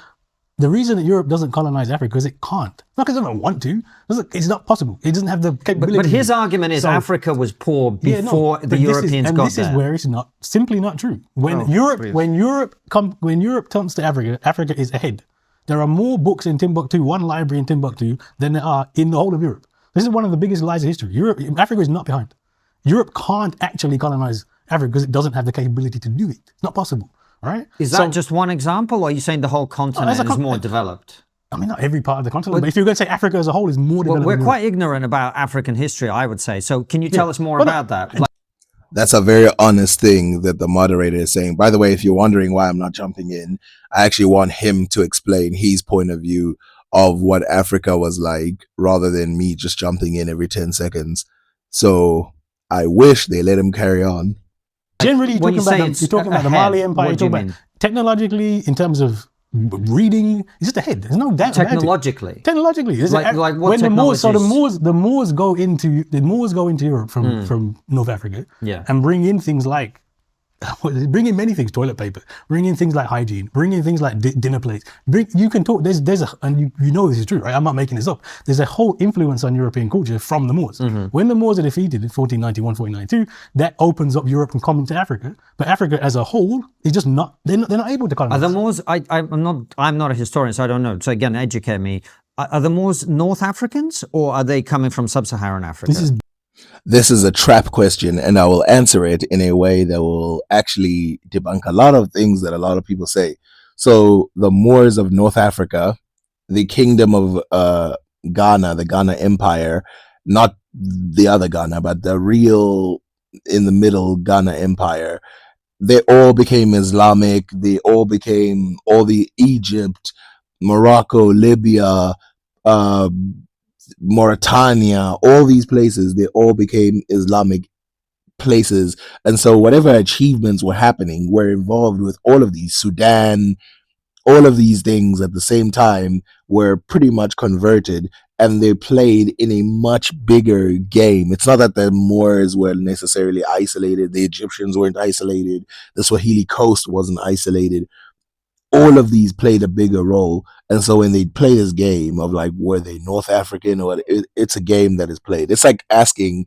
The reason that Europe doesn't colonize Africa is because it can't. Not because it doesn't want to. It's not possible. It doesn't have the capability. But his argument is Africa was poor before the Europeans got there. This is where it's simply not true. When Europe comes to Africa, Africa is ahead. There are more books in Timbuktu, one library in Timbuktu, than there are in the whole of Europe. This is one of the biggest lies of history. Africa is not behind. Europe can't actually colonize Africa because it doesn't have the capability to do it. It's not possible. Right? Is that just one example, or are you saying the whole continent is more developed? I mean, not every part of the continent, but if you're going to say Africa as a whole is more developed. We're quite ignorant about African history, I would say. So can you tell us more about that? That's a very honest thing that the moderator is saying. By the way, if you're wondering why I'm not jumping in, I actually want him to explain his point of view of what Africa was like, rather than me just jumping in every 10 seconds. So I wish they let him carry on. Generally, When you're talking about the Mali Empire. what do you You're talking mean? about technologically, in terms of reading, it's just ahead. There's no doubt about it. Technologically. There's Like what when the technologies? Moors go into Europe from North Africa, Yeah. and bring in things like bring in many things, toilet paper, bring in things like hygiene, bring in things like dinner plates. You can talk. And you know this is true, right? I'm not making this up. There's a whole influence on European culture from the Moors. When the Moors are defeated in 1491, 1492, that opens up Europe from coming to Africa. But Africa as a whole is just not. They're not able to colonize. Are the Moors? I'm not a historian, so I don't know. So again, educate me. Are the Moors North Africans, or are they coming from sub-Saharan Africa? This is a trap question, and I will answer it in a way that will actually debunk a lot of things that a lot of people say. So the Moors of North Africa, the kingdom of Ghana, the Ghana Empire, not the other Ghana, but the real in the middle Ghana Empire, they all became Islamic. They all became all the Egypt, Morocco, Libya, Mauritania, all these places, they all became Islamic places. And so whatever achievements were happening were involved with all of these. Sudan, all of these things at the same time were pretty much converted, and they played in a much bigger game. It's not that the Moors were necessarily isolated. The Egyptians weren't isolated. The Swahili coast wasn't isolated. All of these played a bigger role. And so when they play this game of like, were they North African, or it's a game that is played. It's like asking,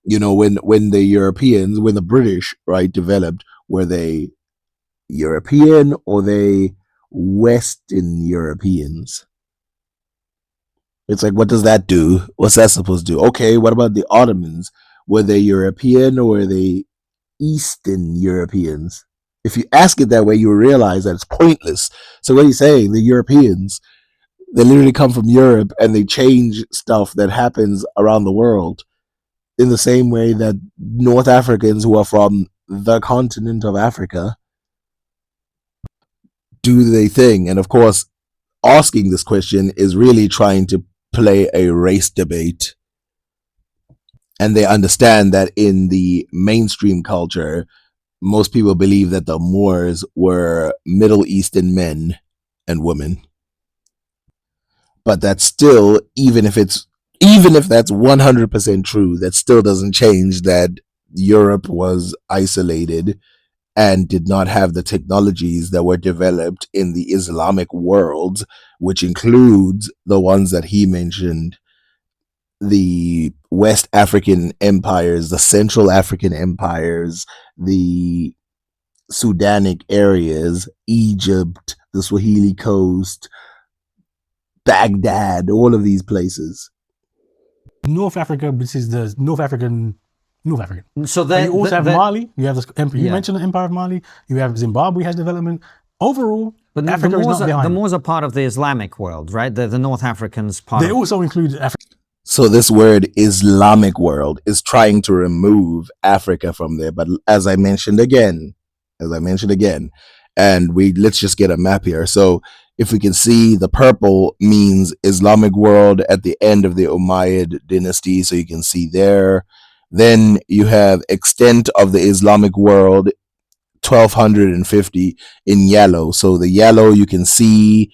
when the British, right, developed, were they European or they Western Europeans? It's like, what does that do? What's that supposed to do? Okay, what about the Ottomans? Were they European or were they Eastern Europeans? If you ask it that way, you realize that it's pointless. So what he's saying, the Europeans, they literally come from Europe and they change stuff that happens around the world in the same way that North Africans who are from the continent of Africa do their thing. And of course, asking this question is really trying to play a race debate. And they understand that in the mainstream culture, most people believe that the Moors were Middle Eastern men and women. But that's still, even if that's 100% true, that still doesn't change that Europe was isolated and did not have the technologies that were developed in the Islamic world, which includes the ones that he mentioned, the West African empires, the Central African empires, the Sudanic areas, Egypt, the Swahili coast, Baghdad, all of these places. North Africa, this is the North African. So you also have Mali. You have this empire. You mentioned the Empire of Mali. You have Zimbabwe has development. Overall, but Africa is not behind. The Moors are part of the Islamic world, right? The North Africans part. They also include Africa. So this word Islamic world is trying to remove Africa from there. But as I mentioned again, and let's just get a map here. So if we can see, the purple means Islamic world at the end of the Umayyad dynasty. So you can see there. Then you have extent of the Islamic world, 1250 in yellow. So the yellow you can see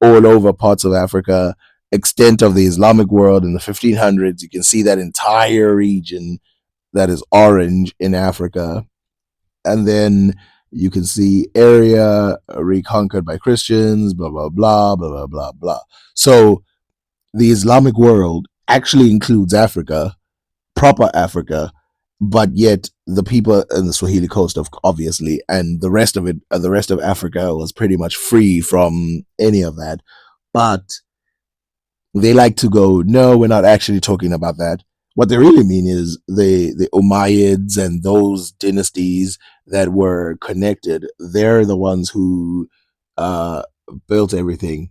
all over parts of Africa. Extent of the Islamic world in the 1500s, you can see that entire region that is orange in Africa. And then you can see area reconquered by Christians, blah, blah, blah, blah, blah, blah, blah. So the Islamic world actually includes Africa, proper Africa, but yet the people in the Swahili coast, obviously, and the rest of Africa was pretty much free from any of that. But they like to go, no, we're not actually talking about that. What they really mean is the Umayyads and those dynasties that were connected. They're the ones who built everything.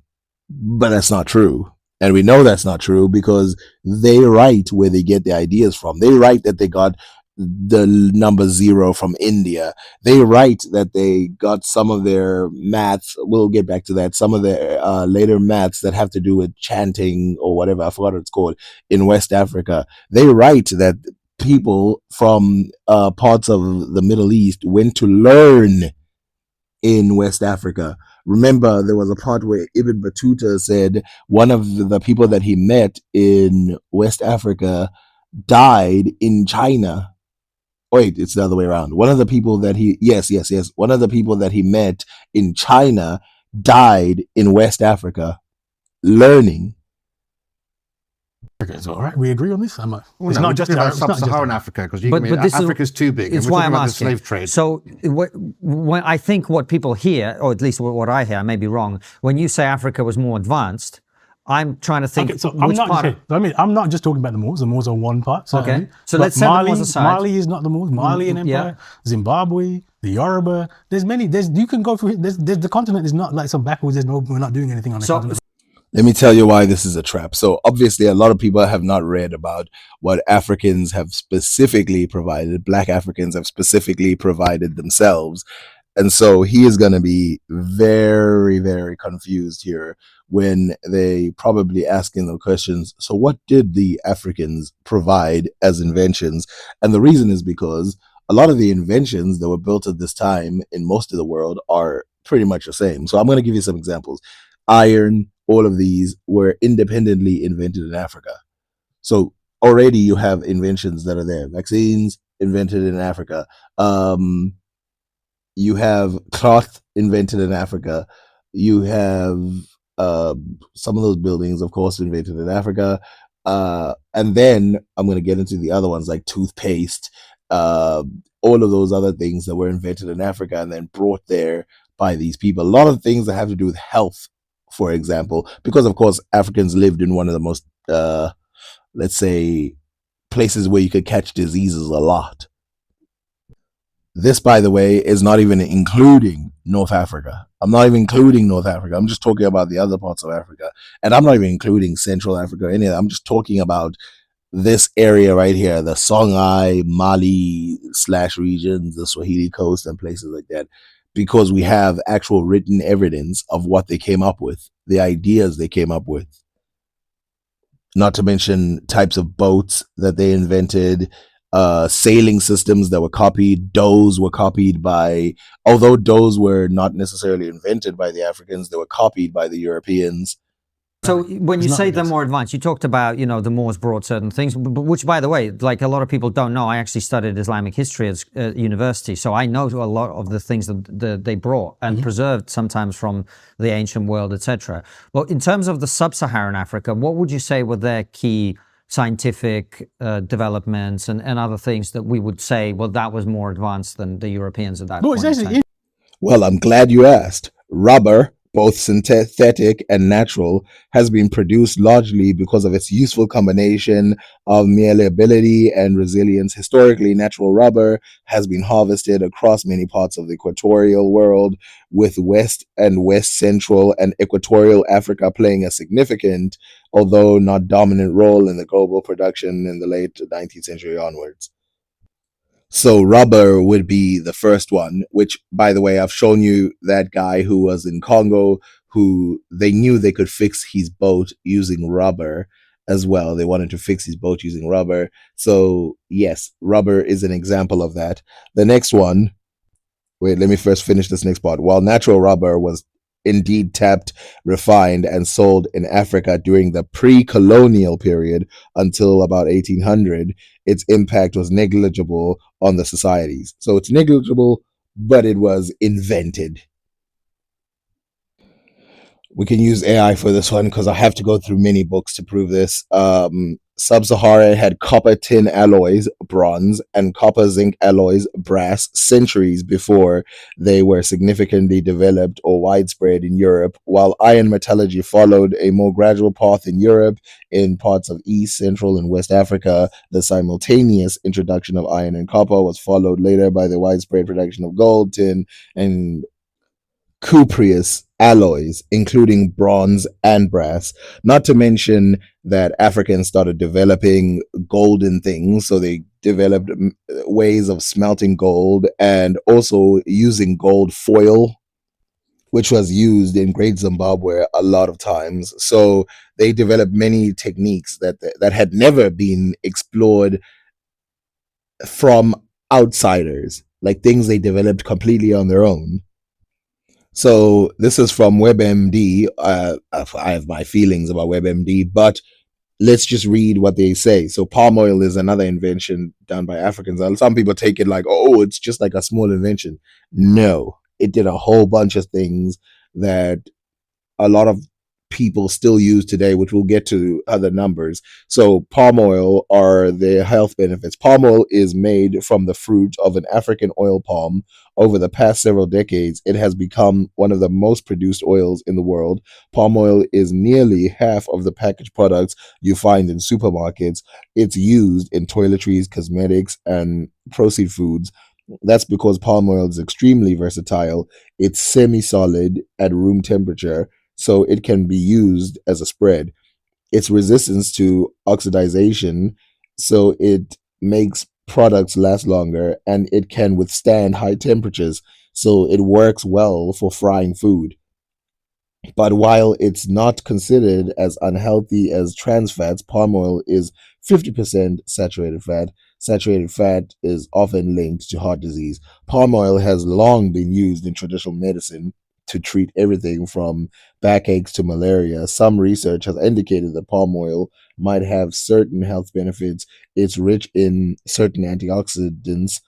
But that's not true. And we know that's not true because they write where they get the ideas from. They write that they got the number 0 from India. They write that they got some of their maths. We'll get back to that. Some of their later maths that have to do with chanting or whatever. I forgot what it's called in West Africa. They write that people from parts of the Middle East went to learn in West Africa. Remember, there was a part where Ibn Battuta said one of the people that he met in West Africa died in China. Wait, it's the other way around. One of the people that he, yes. One of the people that he met in China died in West Africa learning. Okay, so all right, we agree on this. Well, It's no, not we're just talking about Arab- it's not just sub-Saharan Arab. Africa, because But this is- Africa's too big. It's And we're why talking I'm about asking. the slave trade. So when I think what people hear, or at least what I hear, I may be wrong, when you say Africa was more advanced, I'm trying to think Okay, so I'm which not. part. Okay, I mean, I'm not just talking about the Moors. The Moors are one part. Certainly. So But let's set the Mali, Moors aside. Mali is not the Moors. Mali and yeah. Empire, Zimbabwe, the Yoruba. There's many. You can go through. There's the continent is not like some backwards. There's no. We're not doing anything on the continent. Let me tell you why this is a trap. So obviously a lot of people have not read about what Africans have specifically provided. Black Africans have specifically provided themselves. And so he is going to be very, very confused here when they probably asking the questions. So what did the Africans provide as inventions? And the reason is because a lot of the inventions that were built at this time in most of the world are pretty much the same. So I'm going to give you some examples. Iron, all of these were independently invented in Africa. So already you have inventions that are there. Vaccines invented in Africa. You have cloth invented in Africa. You have some of those buildings, of course, invented in Africa. And then I'm going to get into the other ones like toothpaste, all of those other things that were invented in Africa and then brought there by these people. A lot of things that have to do with health, for example, because of course Africans lived in one of the most, let's say, places where you could catch diseases a lot. This, by the way, is not even including North Africa. I'm not even including North Africa. I'm just talking about the other parts of Africa. And I'm not even including Central Africa or any of that. I'm just talking about this area right here, the Songhai, Mali / regions, the Swahili coast and places like that, because we have actual written evidence of what they came up with, the ideas they came up with. Not to mention types of boats that they invented, sailing systems that were copied. Doughs were copied by, although doughs were not necessarily invented by the Africans, they were copied by the Europeans. So when you It's not say the they're case. more advanced, you talked about, the Moors brought certain things, which, by the way, like a lot of people don't know, I actually studied Islamic history at university, so I know a lot of the things that they brought and preserved sometimes from the ancient world, etc. Well, in terms of the sub-Saharan Africa, what would you say were their key scientific developments and other things that we would say, well, that was more advanced than the Europeans at that No, point it's in actually time? Well, I'm glad you asked. Rubber, both synthetic and natural, has been produced largely because of its useful combination of malleability and resilience. Historically, natural rubber has been harvested across many parts of the equatorial world, with West and West Central and Equatorial Africa playing a significant, although not dominant, role in the global production in the late 19th century onwards. So rubber would be the first one, which, by the way, I've shown you that guy who was in Congo, who they knew they could fix his boat using rubber as well. They wanted to fix his boat using rubber. So yes, rubber is an example of that. The next one, wait, let me first finish this next part. While natural rubber was indeed tapped, refined, and sold in Africa during the pre-colonial period until about 1800, its impact was negligible on the societies. So it's negligible, but it was invented. We can use AI for this one because I have to go through many books to prove this. Sub-Sahara had copper tin alloys, bronze, and copper zinc alloys, brass, centuries before they were significantly developed or widespread in Europe, while iron metallurgy followed a more gradual path in Europe. In parts of East, Central, and West Africa, the simultaneous introduction of iron and copper was followed later by the widespread production of gold, tin, and cupreous alloys, including bronze and brass. Not to mention that Africans started developing golden things, so they developed ways of smelting gold and also using gold foil, which was used in Great Zimbabwe a lot of times. So they developed many techniques that had never been explored from outsiders, like things they developed completely on their own. So this is from WebMD. I have my feelings about WebMD, but let's just read what they say. So palm oil is another invention done by Africans. And some people take it like, oh, it's just like a small invention. No, it did a whole bunch of things that a lot of people still use today, which we'll get to other numbers. So palm oil are the health benefits. Palm oil is made from the fruit of an African oil palm. Over the past several decades, it has become one of the most produced oils in the world. Palm oil is nearly half of the packaged products you find in supermarkets. It's used in toiletries, cosmetics, and processed foods. That's because palm oil is extremely versatile. It's semi-solid at room temperature, so it can be used as a spread. Its resistance to oxidization, so it makes products last longer, and it can withstand high temperatures, so it works well for frying food. But while it's not considered as unhealthy as trans fats, palm oil is 50% saturated fat. Saturated fat is often linked to heart disease. Palm oil has long been used in traditional medicine to treat everything from backaches to malaria. Some research has indicated that palm oil might have certain health benefits. It's rich in certain antioxidants,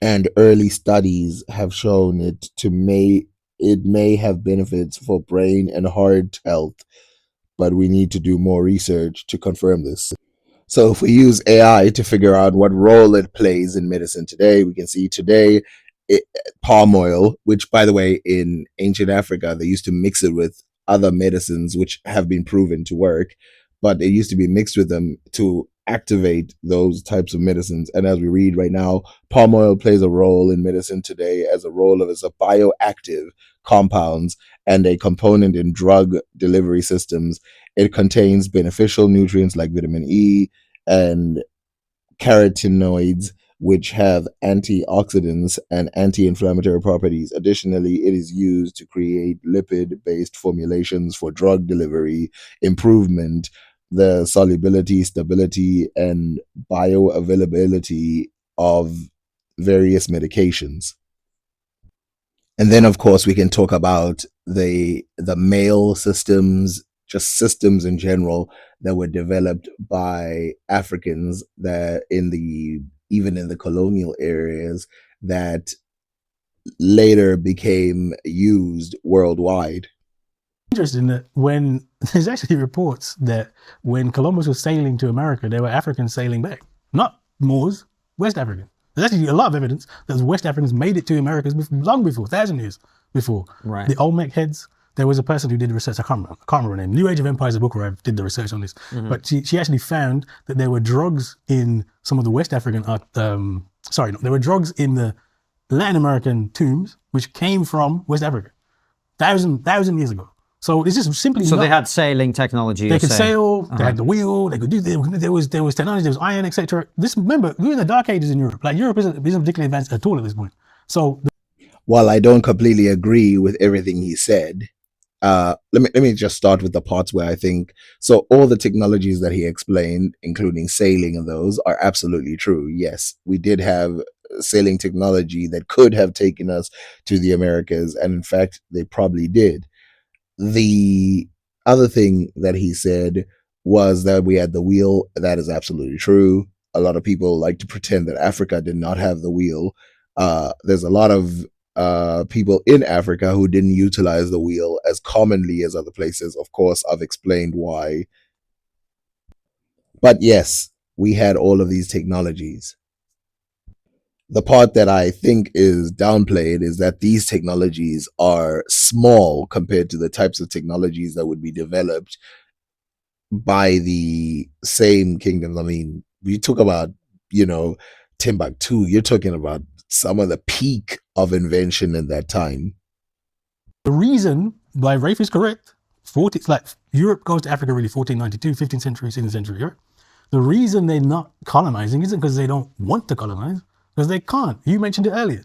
and early studies have shown it may have benefits for brain and heart health, but we need to do more research to confirm this. So if we use AI to figure out what role it plays in medicine today, we can see today palm oil, which by the way, in ancient Africa, they used to mix it with other medicines, which have been proven to work, but it used to be mixed with them to activate those types of medicines. And as we read right now, palm oil plays a role in medicine today as a bioactive compounds and a component in drug delivery systems. It contains beneficial nutrients like vitamin E and carotenoids, which have antioxidants and anti-inflammatory properties. Additionally, it is used to create lipid-based formulations for drug delivery, improvement, the solubility, stability, and bioavailability of various medications. And then, of course, we can talk about the male systems, just systems in general that were developed by Africans that even in the colonial areas that later became used worldwide. Interesting that when there's actually reports that when Columbus was sailing to America, there were Africans sailing back, not Moors, West Africans. There's actually a lot of evidence that West Africans made it to Americas long before, 1,000 years before. Right. The Olmec heads, there was a person who did the research, I can't remember her name. New Age of Empires, the book where I did the research on this. Mm-hmm. But she actually found that there were drugs in some of the West African, there were drugs in the Latin American tombs, which came from West Africa, 1,000 years ago. So it's just simply So they had sailing technology. They could sail, they had the wheel, they could do, there was technology, there was iron, etc. Remember, we were in the Dark Ages in Europe. Like Europe isn't particularly advanced at all at this point. So while I don't completely agree with everything he said, let me just start with the parts where I think, so all the technologies that he explained, including sailing and those, are absolutely true. Yes, we did have sailing technology that could have taken us to the Americas, and in fact, they probably did. The other thing that he said was that we had the wheel. That is absolutely true. A lot of people like to pretend that Africa did not have the wheel. There's a lot of people in Africa who didn't utilize the wheel as commonly as other places. Of course, I've explained why. But yes, we had all of these technologies. The part that I think is downplayed is that these technologies are small compared to the types of technologies that would be developed by the same kingdoms. I mean, we talk about, Timbuktu, you're talking about some of the peak of invention in that time. The reason why Rafe is correct, Europe goes to Africa really 1492, 15th century, 16th century Europe. The reason they're not colonizing isn't because they don't want to colonize, because they can't. You mentioned it earlier.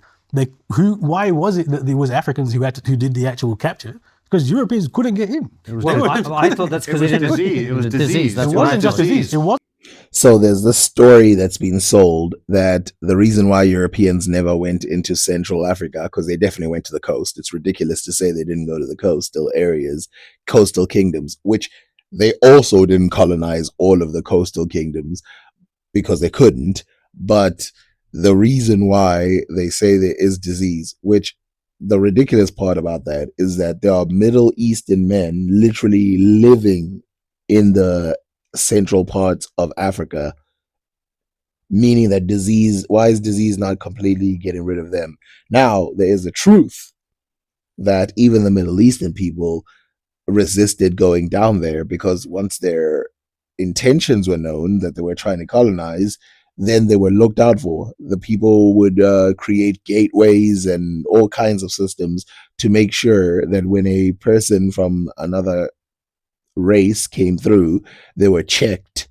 Why was it that there was Africans who did the actual capture? Because Europeans couldn't get in. I thought that's because it was disease. It wasn't just disease. It wasn't So there's this story that's been sold that the reason why Europeans never went into Central Africa, because they definitely went to the coast. It's ridiculous to say they didn't go to the coastal areas, coastal kingdoms, which they also didn't colonize all of the coastal kingdoms because they couldn't. But the reason why they say there is disease, which the ridiculous part about that is that there are Middle Eastern men literally living in the central parts of Africa, meaning that disease, why is disease not completely getting rid of them? Now, there is a truth that even the Middle Eastern people resisted going down there because once their intentions were known that they were trying to colonize, then they were looked out for. The people would create gateways and all kinds of systems to make sure that when a person from another race came through, they were checked.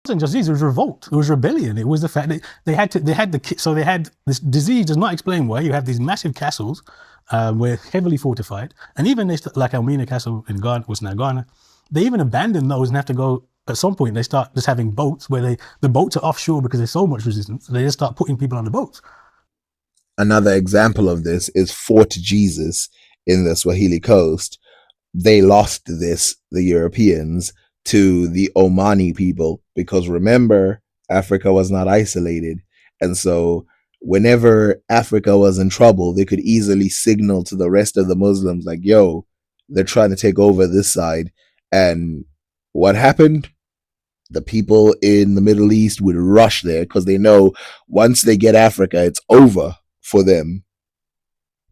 It wasn't just disease, it was revolt, it was rebellion. It was the fact that they had this disease does not explain why you have these massive castles were heavily fortified, and even like Elmina Castle in Ghana, what's now Ghana, they even abandon those and have to go. At some point, they start just having boats where the boats are offshore because there's so much resistance. They just start putting people on the boats. Another example of this is Fort Jesus in the Swahili coast. They lost this, the Europeans, to the Omani people because remember, Africa was not isolated. And so whenever Africa was in trouble, they could easily signal to the rest of the Muslims like, yo, they're trying to take over this side. And what happened? The people in the Middle East would rush there because they know once they get Africa, it's over for them.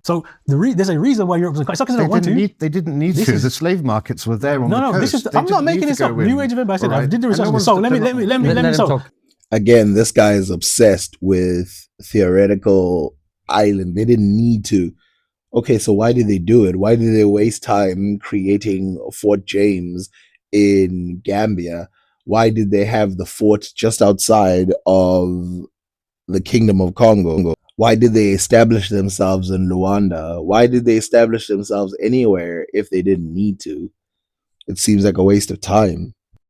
So there's a reason why Europe was. It's not because they don't want to. They didn't need to. The slave markets were there on the coast. This is. I'm not making this up. New Age of Empire. I said I did the research. So let me talk. Again, this guy is obsessed with theoretical island. They didn't need to. Okay, so why did they do it? Why did they waste time creating Fort James in Gambia? Why did they have the fort just outside of the Kingdom of Congo? Why did they establish themselves in Luanda? Why did they establish themselves anywhere if they didn't need to? It seems like a waste of time.